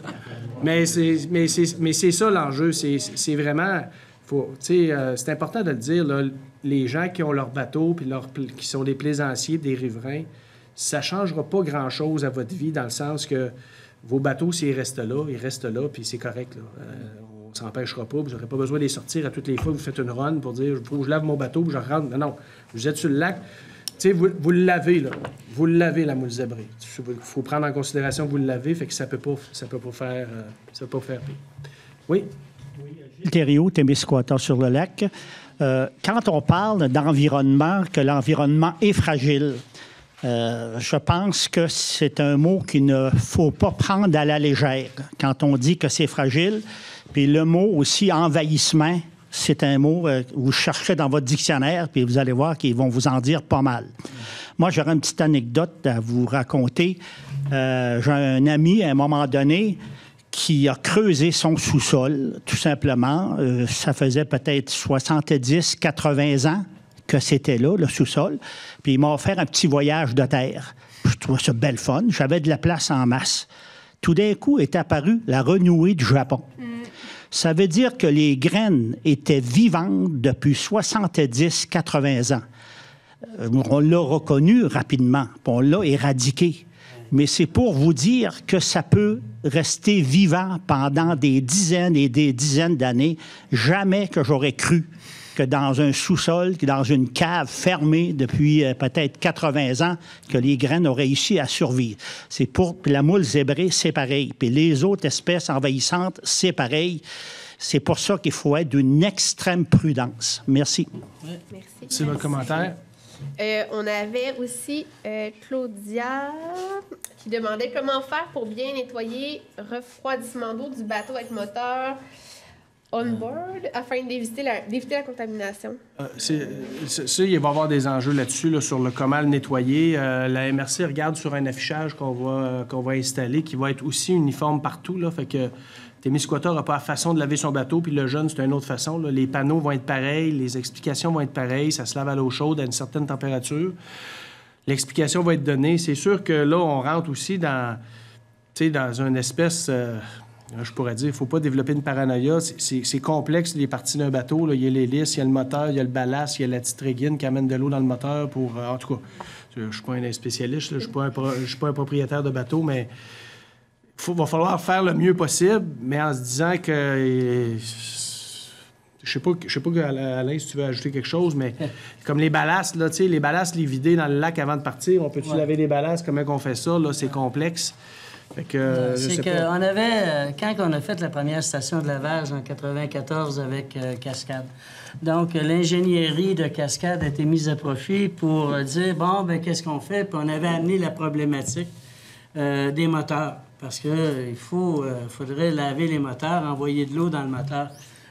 Mais c'est ça l'enjeu, c'est vraiment... c'est important de le dire, là, les gens qui ont leur bateau puis qui sont des plaisanciers, des riverains, ça ne changera pas grand-chose à votre vie dans le sens que vos bateaux, s'ils restent là, ils restent là, puis c'est correct. Là. On ne s'empêchera pas, vous n'aurez pas besoin de les sortir à toutes les fois que vous faites une run pour dire « faut que je lave mon bateau, puis je rentre ». Non, vous êtes sur le lac. Vous le lavez, là. Vous le lavez, la moule zébrée. Il faut prendre en considération que vous le lavez, fait que ça peut pas faire pire. Oui? Gilles Thériault, Témiscouata sur le lac. Quand on parle d'environnement, que l'environnement est fragile, je pense que c'est un mot qu'il ne faut pas prendre à la légère quand on dit que c'est fragile. Puis le mot aussi envahissement, c'est un mot que vous cherchez dans votre dictionnaire, puis vous allez voir qu'ils vont vous en dire pas mal. Moi, j'aurais une petite anecdote à vous raconter. J'ai un ami, à un moment donné, qui a creusé son sous-sol, tout simplement. Ça faisait peut-être 70, 80 ans que c'était là, le sous-sol. Puis il m'a offert un petit voyage de terre. Je trouvais ça belle fun. J'avais de la place en masse. Tout d'un coup est apparue la renouée du Japon. Ça veut dire que les graines étaient vivantes depuis 70, 80 ans. On l'a reconnu rapidement, puis on l'a éradiqué. mais c'est pour vous dire que ça peut rester vivant pendant des dizaines et des dizaines d'années. Jamais que j'aurais cru que dans un sous-sol, que dans une cave fermée depuis peut-être 80 ans, que les graines ont réussi à survivre. C'est pour la moule zébrée, c'est pareil. Puis les autres espèces envahissantes, c'est pareil. C'est pour ça qu'il faut être d'une extrême prudence. Merci. Merci. C'est votre commentaire. On avait aussi Claudia qui demandait comment faire pour bien nettoyer refroidissement d'eau du bateau avec moteur on-board afin d'éviter la contamination. Ça, il va y avoir des enjeux là-dessus, là, sur le comment le nettoyer. La MRC regarde sur un affichage qu'on va installer qui va être aussi uniforme partout. Là, fait que Témiscouata n'aura pas la façon de laver son bateau, puis le jeune, c'est une autre façon. Là. Les panneaux vont être pareils, les explications vont être pareilles, ça se lave à l'eau chaude à une certaine température. L'explication va être donnée. C'est sûr que là, on rentre aussi dans une espèce... je pourrais dire, il ne faut pas développer une paranoïa. C'est complexe, les parties d'un bateau. Là. Il y a l'hélice, il y a le moteur, il y a le ballast, il y a la petite régine qui amène de l'eau dans le moteur pour... en tout cas, je ne suis pas un spécialiste, là, je ne suis pas un propriétaire de bateau, mais il va falloir faire le mieux possible, mais en se disant que... Je sais pas, Alain, si tu veux ajouter quelque chose, mais comme les ballasts, là, tu sais, les ballasts, les vider dans le lac avant de partir, on peut-tu laver des ballasts? Comment on fait ça? Là, c'est complexe. C'est qu'on avait, quand on a fait la première station de lavage en 1994 avec Cascade, donc l'ingénierie de Cascade a été mise à profit pour dire, bon, ben qu'est-ce qu'on fait? Puis on avait amené la problématique des moteurs, parce qu'il faudrait laver les moteurs, envoyer de l'eau dans le moteur.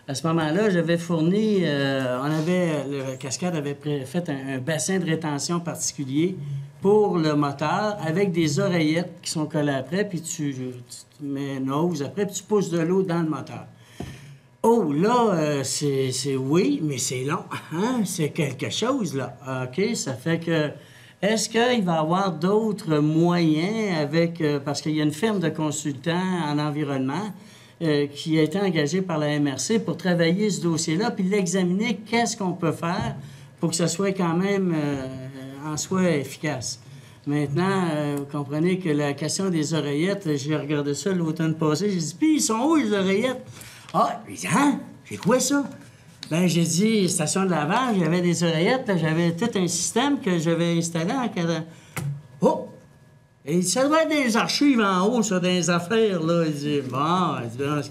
À ce moment-là, j'avais fourni, le Cascade avait fait un bassin de rétention particulier pour le moteur avec des oreillettes qui sont collées après, puis tu mets une hose après, puis tu pousses de l'eau dans le moteur. Oh, là, c'est oui, mais c'est long. Hein? C'est quelque chose, là. OK, ça fait que... Est-ce qu'il va y avoir d'autres moyens avec... parce qu'il y a une firme de consultants en environnement qui a été engagée par la MRC pour travailler ce dossier-là, puis l'examiner, qu'est-ce qu'on peut faire pour que ça soit quand même en soi efficace. Maintenant, vous comprenez que la question des oreillettes, j'ai regardé ça l'automne passé, j'ai dit, puis ils sont où les oreillettes? Ah, hein? C'est quoi ça? Ben j'ai dit, station de lavage, j'avais des oreillettes, j'avais tout un système que j'avais installé en cadre. Oh! Et ça doit être des archives en haut, sur des affaires, là. Il dit, bon,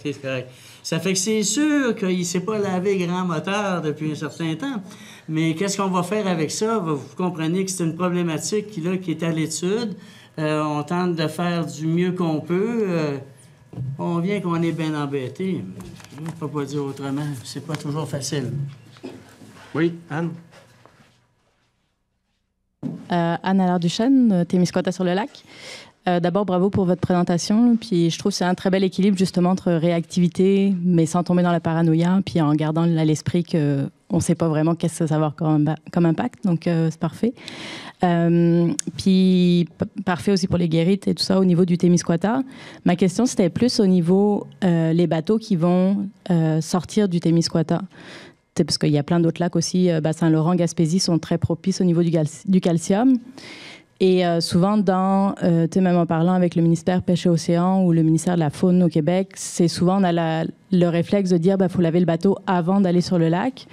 c'est correct. Ça fait que c'est sûr qu'il ne s'est pas lavé grand moteur depuis un certain temps. Mais qu'est-ce qu'on va faire avec ça? Vous comprenez que c'est une problématique qui est à l'étude. On tente de faire du mieux qu'on peut. On vient qu'on est bien embêté. Je ne peux pas dire autrement. C'est pas toujours facile. Oui, Anne? Anne Allard-Duchesne, Témiscouata sur le lac. D'abord, bravo pour votre présentation. Puis je trouve que c'est un très bel équilibre justement entre réactivité, mais sans tomber dans la paranoïa, puis en gardant à l'esprit qu'on ne sait pas vraiment qu'est-ce que ça va avoir comme impact. Donc, c'est parfait. Puis, parfait aussi pour les guérites et tout ça au niveau du Témiscouata. Ma question, c'était plus au niveau les bateaux qui vont sortir du Témiscouata. Parce qu'il y a plein d'autres lacs aussi, Saint-Laurent, Gaspésie, sont très propices au niveau du calcium. Et souvent, même en parlant avec le ministère Pêche et Océan ou le ministère de la Faune au Québec, c'est souvent, on a le réflexe de dire faut laver le bateau avant d'aller sur le lac.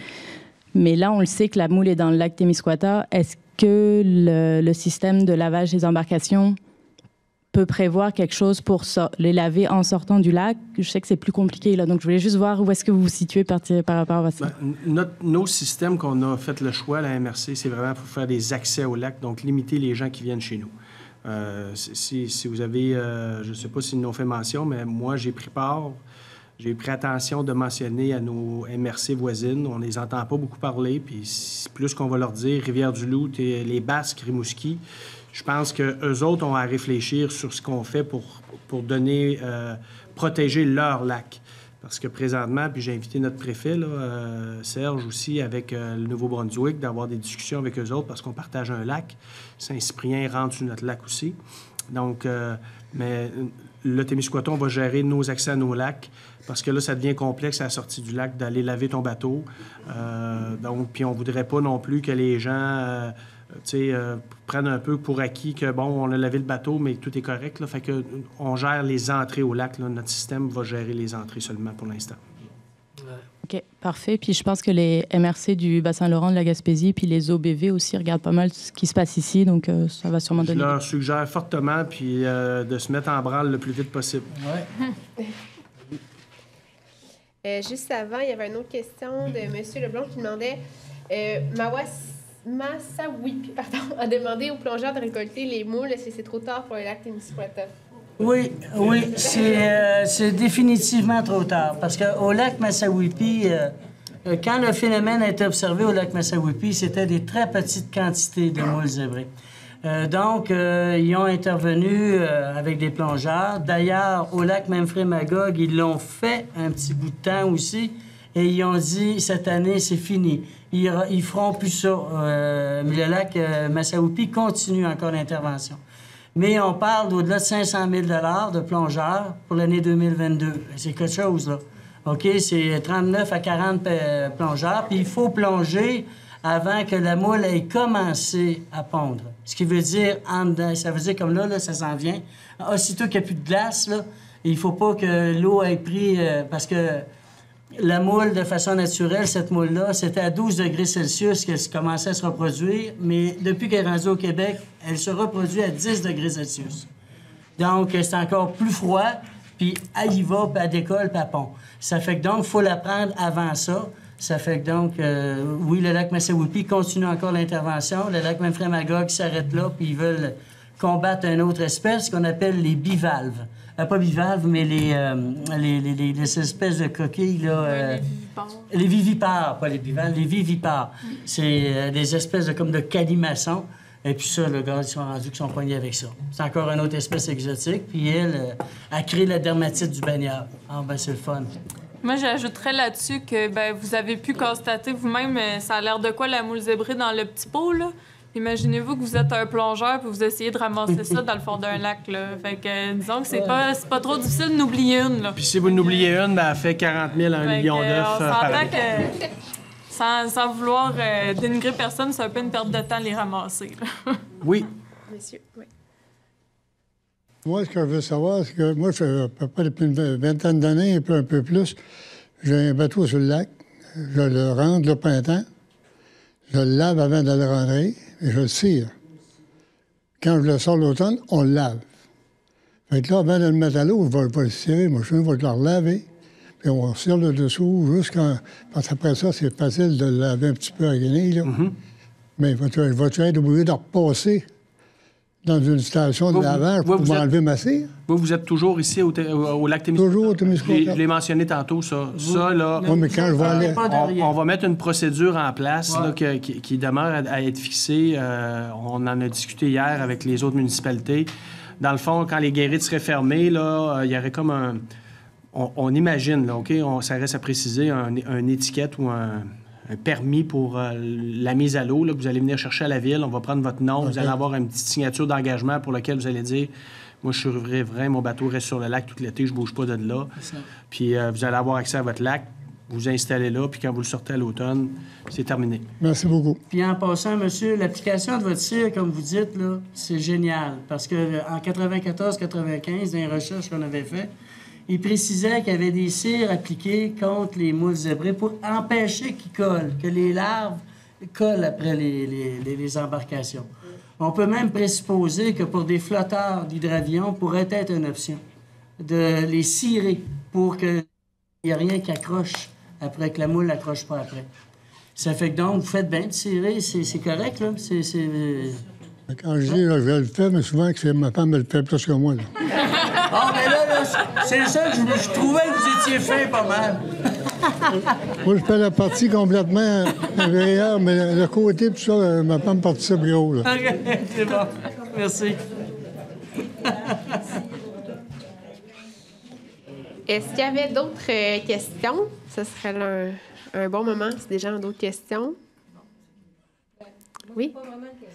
Mais là, on le sait que la moule est dans le lac Témiscouata. Est-ce que le système de lavage des embarcations peut prévoir quelque chose pour les laver en sortant du lac? Je sais que c'est plus compliqué, là, donc je voulais juste voir où est-ce que vous vous situez par rapport à ça. Nos systèmes qu'on a fait le choix à la MRC, c'est vraiment pour faire des accès au lac, donc limiter les gens qui viennent chez nous. Si vous avez, je ne sais pas s'ils nous ont fait mention, mais moi, j'ai pris attention de mentionner à nos MRC voisines, on ne les entend pas beaucoup parler, puis plus qu'on va leur dire, Rivière-du-Loup, les Basques, Rimouski, je pense qu'eux autres ont à réfléchir sur ce qu'on fait pour protéger leur lac. Parce que présentement, puis j'ai invité notre préfet, là, Serge aussi, avec le Nouveau-Brunswick, d'avoir des discussions avec eux autres parce qu'on partage un lac. Saint-Cyprien rentre sur notre lac aussi. Donc, mais le Témiscouata, on va gérer nos accès à nos lacs parce que là, ça devient complexe à la sortie du lac d'aller laver ton bateau. Donc, puis on ne voudrait pas non plus que les gens prennent un peu pour acquis que, bon, on a lavé le bateau, mais tout est correct. Là, fait que on gère les entrées au lac. Là. Notre système va gérer les entrées seulement pour l'instant. OK, parfait. Puis je pense que les MRC du Bas-Saint-Laurent, de la Gaspésie, puis les OBV aussi regardent pas mal ce qui se passe ici, donc ça va sûrement donner... Je leur suggère fortement puis, de se mettre en branle le plus vite possible. Ouais. Juste avant, il y avait une autre question de M. Leblanc qui demandait Massawipi, a demandé aux plongeurs de récolter les moules. Est-ce que c'est trop tard pour le lac Témiscouata? Oui, c'est définitivement trop tard. Parce qu'au lac Massawipi, quand le phénomène a été observé au lac Massawipi, c'était des très petites quantités de moules zébrés. Donc, ils ont intervenu avec des plongeurs. D'ailleurs, au lac Memphremagog, ils l'ont fait un petit bout de temps aussi. Et ils ont dit, cette année, c'est fini. Ils feront plus ça. Mais le lac Massawipi continue encore l'intervention. Mais on parle d'au-delà de 500 000 $ de plongeurs pour l'année 2022. C'est quelque chose, là. OK? C'est 39 à 40 plongeurs. Puis il faut plonger avant que la moule ait commencé à pondre. Ce qui veut dire, ça veut dire comme là, ça s'en vient. Aussitôt qu'il n'y a plus de glace, là, il ne faut pas que l'eau ait pris... parce que la moule, de façon naturelle, cette moule-là, c'était à 12 degrés Celsius qu'elle commençait à se reproduire, mais depuis qu'elle est rendue au Québec, elle se reproduit à 10 degrés Celsius. Donc, c'est encore plus froid, puis elle y va, puis elle décolle, puis elle pond. Ça fait que donc, il faut la prendre avant ça. Ça fait que donc, oui, le lac Massawipi continue encore l'intervention. Le lac Memphremagog s'arrête là, puis ils veulent combattre une autre espèce qu'on appelle les bivalves. Pas bivalves, mais les espèces de coquilles, là... les vivipares, pas les bivalves, les vivipares. C'est des espèces comme de calimaçons. Et puis ça, le gars, ils sont rendus qu'ils sont poignés avec ça. C'est encore une autre espèce exotique. Puis elle a créé la dermatite du baigneur. Ah, ben c'est le fun. Moi, j'ajouterais là-dessus que vous avez pu constater vous-même, ça a l'air de quoi la moule zébrée dans le petit pot, là? Imaginez-vous que vous êtes un plongeur puis vous essayez de ramasser ça dans le fond d'un lac, là. Fait que, disons que c'est pas trop difficile d'oublier une, là. Puis si vous n'oubliez une, elle fait 40 000 à 1 million d'œufs par année. Sans vouloir dénigrer personne, c'est un peu une perte de temps de les ramasser, là. Oui. Monsieur, oui. Moi, ce que je veux savoir, c'est que moi, à peu près depuis une vingtaine d'années, un peu plus, j'ai un bateau sur le lac. Je le rentre le printemps. Je le lave avant de le rentrer et je le cire. Quand je le sors l'automne, on le lave. Fait que là, avant de le mettre à l'eau, je vais le cirer, moi, je vais le relaver. Puis on cire le dessous jusqu'à... Parce qu'après ça, c'est facile de le laver un petit peu à guenille, là. Mm-hmm. Mais vas-tu être obligé de repasser dans une station de lavage pour m'enlever ma cire? Vous êtes toujours ici au lac Témiscouata? Toujours au Témiscouata. Je l'ai mentionné tantôt, ça. Ça, là... Oui, mais quand je vais aller... On va mettre une procédure en place là, qui demeure à être fixée. On en a discuté hier avec les autres municipalités. Dans le fond, quand les guérites seraient fermées, là, il y aurait comme un... On imagine, là, OK? Ça reste à préciser, un étiquette ou un permis pour la mise à l'eau, là, que vous allez venir chercher à la ville. On va prendre votre nom. Okay. Vous allez avoir une petite signature d'engagement pour laquelle vous allez dire, moi, je suis riverain, mon bateau reste sur le lac tout l'été, je bouge pas de là. Puis vous allez avoir accès à votre lac, vous installez là, puis quand vous le sortez à l'automne, c'est terminé. Merci beaucoup. Puis en passant, monsieur, l'application de votre cire, comme vous dites, là, c'est génial. Parce qu'en 94-95, dans les recherches qu'on avait faites, il précisait qu'il y avait des cires appliquées contre les moules zébrées pour empêcher qu'ils collent, que les larves collent après les embarcations. On peut même présupposer que pour des flotteurs d'hydravion, pourrait être une option de les cirer pour qu'il n'y ait rien qui accroche après, que la moule n'accroche pas après. Ça fait que donc, vous faites bien de cirer, c'est correct, là. Quand je dis, là, je le fais, mais souvent que ma femme me le fait plus que moi, là. Ah, mais là, c'est ça que je trouvais que vous étiez fin pas mal. Moi, je fais la partie complètement agréable, mais le côté, tout ça, ma femme participe gros, là. OK, c'est bon. Merci. Est-ce qu'il y avait d'autres questions? Ce serait un bon moment si des gens ont d'autres questions. Oui?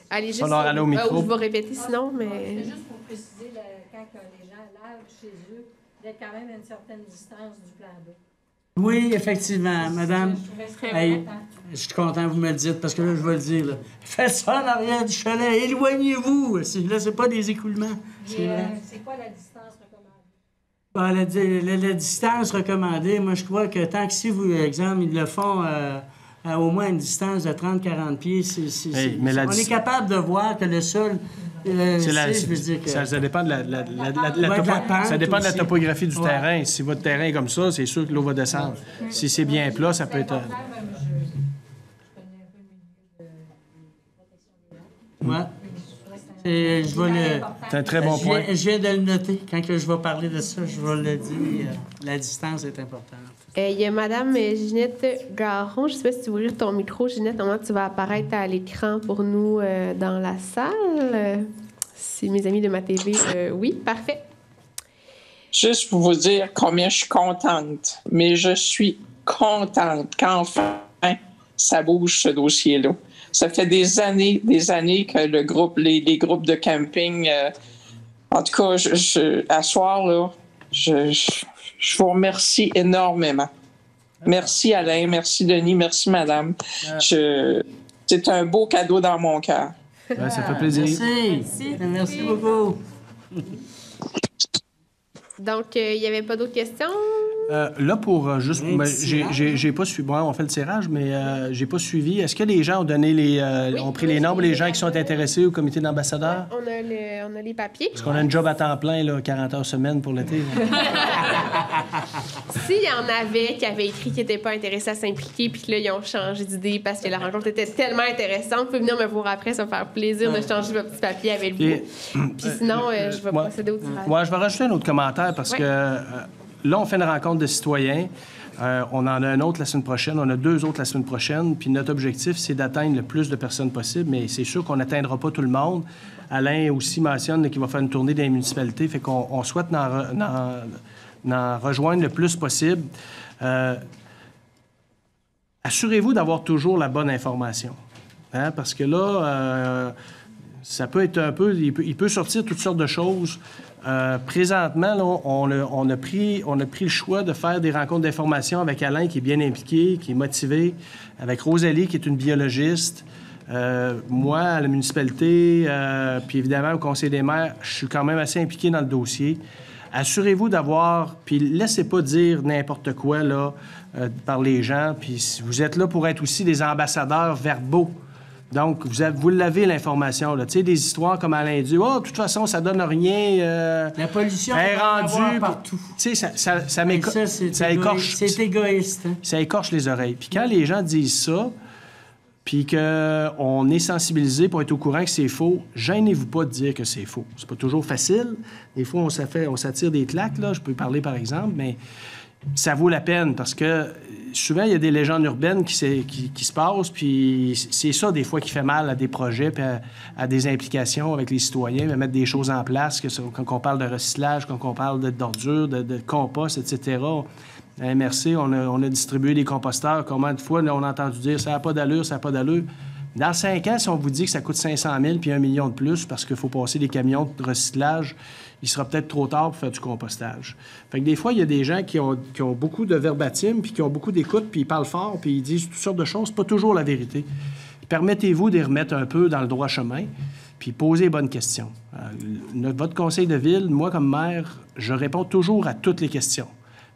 Allez, juste... aller au micro. Je vais répéter sinon, mais... C'est juste pour préciser, quand les gens lavent chez eux, d'être quand même à une certaine distance du plan d'eau. Oui, effectivement, madame. Hey, je suis content que vous me le dites, parce que là, je vais le dire. Là. Faites ça en arrière du chalet, éloignez-vous. Là, c'est pas des écoulements. C'est quoi la distance recommandée? La distance recommandée, moi, je crois que tant que si, vous, exemple, ils le font à au moins une distance de 30-40 pieds, on est capable de voir que le sol... Ça dépend de la topographie du terrain. Si votre terrain est comme ça, c'est sûr que l'eau va descendre. Si c'est bien plat, ça peut être... Ouais. C'est un très bon point. Je viens de le noter. Quand je vais parler de ça, je vais le dire. La distance est importante. Il y a Mme Ginette Garon. Je ne sais pas si tu veux ouvrir ton micro, Ginette. Comment tu vas apparaître à l'écran pour nous dans la salle? Si mes amis de ma TV, oui, parfait. Juste pour vous dire combien je suis contente. Mais je suis contente qu'enfin, ça bouge, ce dossier-là. Ça fait des années que les groupes de camping... en tout cas, à soir, là, je vous remercie énormément. Merci Alain, merci Denis, merci madame. C'est un beau cadeau dans mon cœur. Ouais, ça fait plaisir. Merci beaucoup. Donc, il n'y avait pas d'autres questions? Là, pour juste... j'ai pas suivi... Bon, on fait le tirage, mais j'ai pas suivi. Est-ce que les gens ont donné ont pris les nombres, les gens qui sont intéressés au comité d'ambassadeurs? On a les papiers. Parce qu'on a une job à temps plein, là, 40 heures semaine pour l'été. S'il y en avait qui avaient écrit qu'ils n'étaient pas intéressés à s'impliquer, puis que là, ils ont changé d'idée parce que la rencontre était tellement intéressante, vous pouvez venir me voir après, ça va me faire plaisir de changer votre petit papier avec vous. Puis sinon, je vais procéder au tirage. Ouais, je vais rajouter un autre commentaire parce que là, on fait une rencontre de citoyens. On en a un autre la semaine prochaine. On a 2 autres la semaine prochaine. Puis notre objectif, c'est d'atteindre le plus de personnes possible. Mais c'est sûr qu'on n'atteindra pas tout le monde. Alain aussi mentionne qu'il va faire une tournée dans les municipalités. Fait qu'on souhaite en rejoindre le plus possible. Assurez-vous d'avoir toujours la bonne information. Hein? Parce que là, ça peut être un peu... Il peut sortir toutes sortes de choses. Présentement, là, on a pris le choix de faire des rencontres d'information avec Alain, qui est bien impliqué, qui est motivé, avec Rosalie, qui est une biologiste, moi, à la municipalité, puis évidemment, au Conseil des maires, je suis quand même assez impliqué dans le dossier. Assurez-vous d'avoir... Puis laissez pas dire n'importe quoi, là, par les gens. Puis vous êtes là pour être aussi des ambassadeurs verbaux. Donc, vous l'avez, l'information. Tu sais, des histoires comme Alain dit, « Oh, de toute façon, ça donne rien. La pollution est rendue partout. » Tu sais, ça écorche... C'est égoïste. Hein? Ça écorche les oreilles. Puis quand les gens disent ça, puis qu'on est sensibilisé pour être au courant que c'est faux, gênez-vous pas de dire que c'est faux. C'est pas toujours facile. Des fois, on s'attire des claques, là. Je peux parler, par exemple, mais ça vaut la peine parce que souvent, il y a des légendes urbaines qui se passent, puis c'est ça, des fois, qui fait mal à des projets puis à des implications avec les citoyens, mettre des choses en place, quand on parle de recyclage, quand on parle d'ordures, de compost, etc. À MRC, on a distribué des composteurs. Combien de fois on a entendu dire « ça n'a pas d'allure, ça n'a pas d'allure ». Dans 5 ans, si on vous dit que ça coûte 500 000 puis 1 million de plus parce qu'il faut passer des camions de recyclage, il sera peut-être trop tard pour faire du compostage. Fait que des fois, il y a des gens qui ont beaucoup de verbatim puis qui ont beaucoup d'écoute puis ils parlent fort puis ils disent toutes sortes de choses. C'est pas toujours la vérité. Permettez-vous de les remettre un peu dans le droit chemin puis posez les bonnes questions. Votre conseil de ville, moi, comme maire, je réponds toujours à toutes les questions.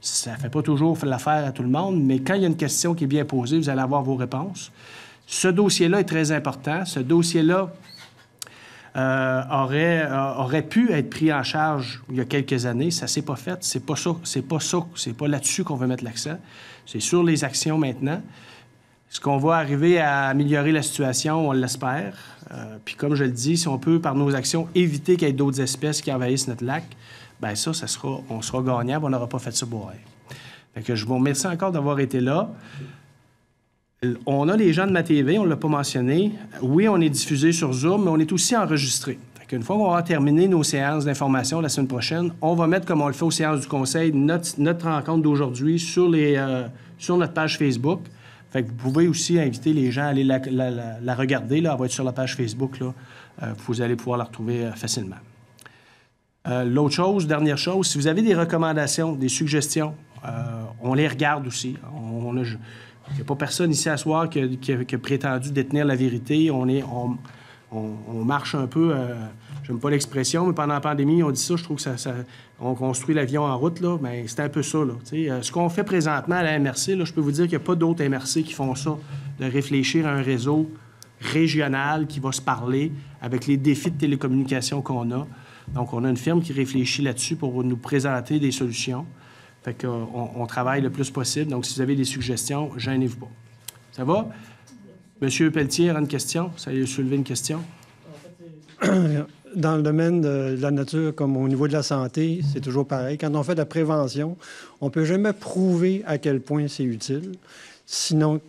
Ça ne fait pas toujours l'affaire à tout le monde, mais quand il y a une question qui est bien posée, vous allez avoir vos réponses. Ce dossier-là est très important. Ce dossier-là aurait pu être pris en charge il y a quelques années. Ça ne s'est pas fait. C'est pas là-dessus qu'on veut mettre l'accent. C'est sur les actions maintenant. Est-ce qu'on va arriver à améliorer la situation? On l'espère. Puis comme je le dis, si on peut, par nos actions, éviter qu'il y ait d'autres espèces qui envahissent notre lac, bien ça on sera gagnant, on n'aura pas fait ça pour rien. Fait que je vous remercie encore d'avoir été là. On a les gens de ma TV, on ne l'a pas mentionné. Oui, on est diffusé sur Zoom, mais on est aussi enregistré. Fait qu'une fois qu'on va terminer nos séances d'information la semaine prochaine, on va mettre, comme on le fait aux séances du Conseil, notre rencontre d'aujourd'hui sur notre page Facebook. Fait que vous pouvez aussi inviter les gens à aller la regarder. Là, elle va être sur la page Facebook. Là. Vous allez pouvoir la retrouver facilement. L'autre chose, dernière chose, si vous avez des recommandations, des suggestions, on les regarde aussi. Il n'y a pas personne ici à soir qui a prétendu détenir la vérité. On marche un peu, j'aime pas l'expression, mais pendant la pandémie, on dit ça, je trouve que on construit l'avion en route, là, mais c'est un peu ça, là. Ce qu'on fait présentement à la MRC, là, je peux vous dire qu'il n'y a pas d'autres MRC qui font ça, de réfléchir à un réseau régional qui va se parler avec les défis de télécommunication qu'on a. Donc, on a une firme qui réfléchit là-dessus pour nous présenter des solutions. Fait qu'on travaille le plus possible. Donc, si vous avez des suggestions, gênez-vous pas. Ça va? Monsieur Pelletier a une question. Ça a soulevé une question. Dans le domaine de la nature, comme au niveau de la santé, c'est toujours pareil. Quand on fait de la prévention, on ne peut jamais prouver à quel point c'est utile, sinon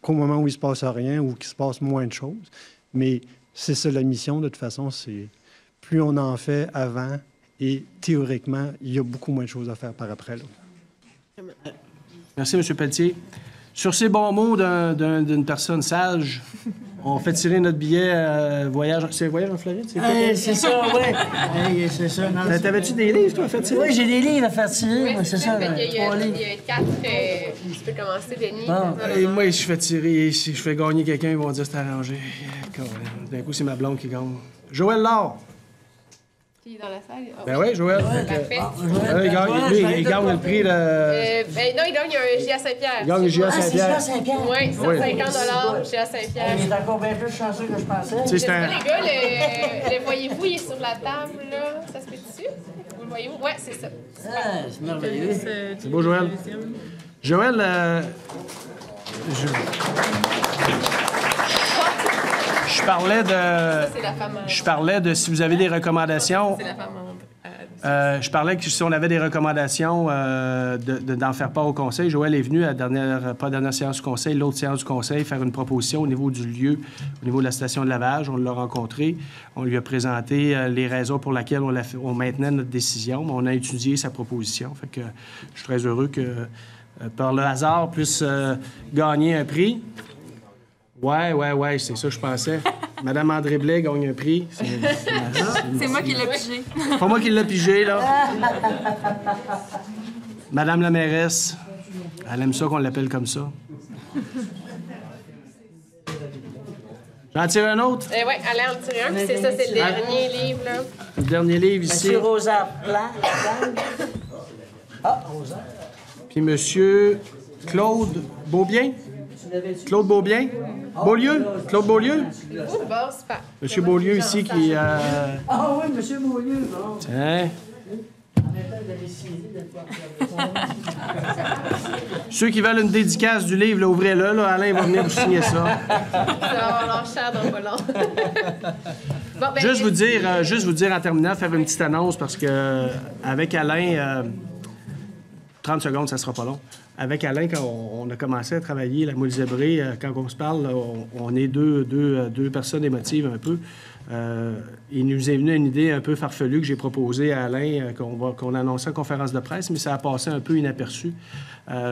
qu'au moment où il ne se passe rien ou qu'il se passe moins de choses. Mais c'est ça la mission, de toute façon, c'est plus on en fait avant et théoriquement, il y a beaucoup moins de choses à faire par après. Là. Merci, M. Pelletier. Sur ces bons mots d'une personne sage, on fait tirer notre billet voyage. C'est voyage en Floride? C'est ça, oui. C'est ça. T'avais-tu des livres, toi, à faire tirer? Oui, j'ai des livres à faire tirer. Oui, c'est ça. Il y a 4. Tu peux commencer, Denis. Bon. Et moi, si je fais tirer, si je fais gagner quelqu'un, ils vont dire c'est arrangé. D'un coup, c'est ma blonde qui gagne. Joël Laure. Qui est dans la salle? Oh. Ben oui, Joël. Parfait. Il gagne le prix. Non, il gagne un GA Saint-Pierre. Il gagne le GA Saint-Pierre. Oui, 150 GA Saint-Pierre. Il est encore bien plus chanceux que je pensais. Tu sais, Les gars, le voyez-vous, il est sur la table, là. Ça se fait dessus? Vous le voyez-vous? Oui, c'est ça. C'est merveilleux. C'est beau, Joël. Joël, je parlais de si vous avez des recommandations. Je parlais que si on avait des recommandations d'en faire part au conseil. Joël est venu à pas la dernière séance du conseil, l'autre séance du conseil, faire une proposition au niveau du lieu, au niveau de la station de lavage. On l'a rencontré. On lui a présenté les raisons pour lesquelles on maintenait notre décision. Mais on a étudié sa proposition. Fait que je suis très heureux que, par le hasard, puisse gagner un prix. Ouais, c'est ça que je pensais. Madame André Blais gagne un prix. C'est moi qui l'ai pigé. Pas moi qui l'ai pigé, là. Madame la mairesse, elle aime ça qu'on l'appelle comme ça. J'en tire un autre? Oui, allez en tirer un, puis c'est ça, c'est le dernier livre, là. Le dernier livre ici. Monsieur Rosa Plan. Ah, Rosa. Puis Monsieur Claude Beaubien. Claude Beaubien? Beaulieu? Claude Beaulieu? Monsieur Beaulieu ici qui... Ah oui, Monsieur Beaulieu, bon. Tiens. Ceux qui veulent une dédicace du livre, là, ouvrez-le. Là. Alain va venir vous signer ça. Ça va avoir l'air cher dans pas long. Bon, ben, juste vous dire en terminant, faire une petite annonce parce que avec Alain, 30 secondes, ça sera pas long. Avec Alain, quand on a commencé à travailler la moule zébrée, quand on se parle, là, on est deux personnes émotives un peu. Il nous est venu une idée un peu farfelue que j'ai proposée à Alain, qu'on annonçait en conférence de presse, mais ça a passé un peu inaperçu.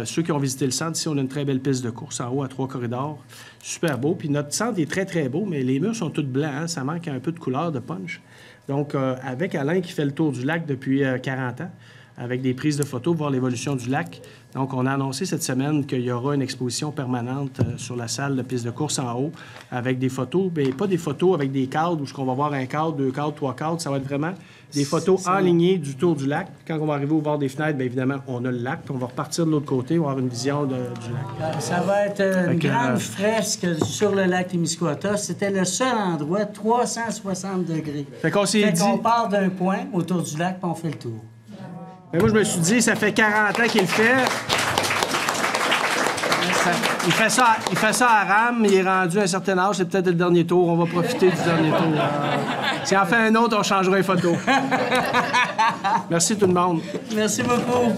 Ceux qui ont visité le centre, ici, on a une très belle piste de course en haut à 3 corridors. Super beau. Puis notre centre est très, très beau, mais les murs sont tous blancs. Hein? Ça manque un peu de couleur, de punch. Donc, avec Alain qui fait le tour du lac depuis 40 ans, avec des prises de photos, voir l'évolution du lac. Donc, on a annoncé cette semaine qu'il y aura une exposition permanente sur la salle de piste de course en haut avec des photos, bien, pas des photos avec des cadres où on va voir un cadre, 2 cadres, 3 cadres. Ça va être vraiment des photos enlignées du tour du lac. Quand on va arriver au bord des fenêtres, bien évidemment, on a le lac. Puis on va repartir de l'autre côté, on va avoir une vision du lac. Ça va être une grande fresque sur le lac Témiscouata. C'était le seul endroit, 360 degrés. Fait qu'on part d'un point autour du lac, puis on fait le tour. Mais moi, je me suis dit, ça fait 40 ans qu'il le fait. Il fait ça à rame, il est rendu à un certain âge, c'est peut-être le dernier tour. On va profiter du dernier tour. Si en fait un autre, on changera les photos. Merci tout le monde. Merci beaucoup.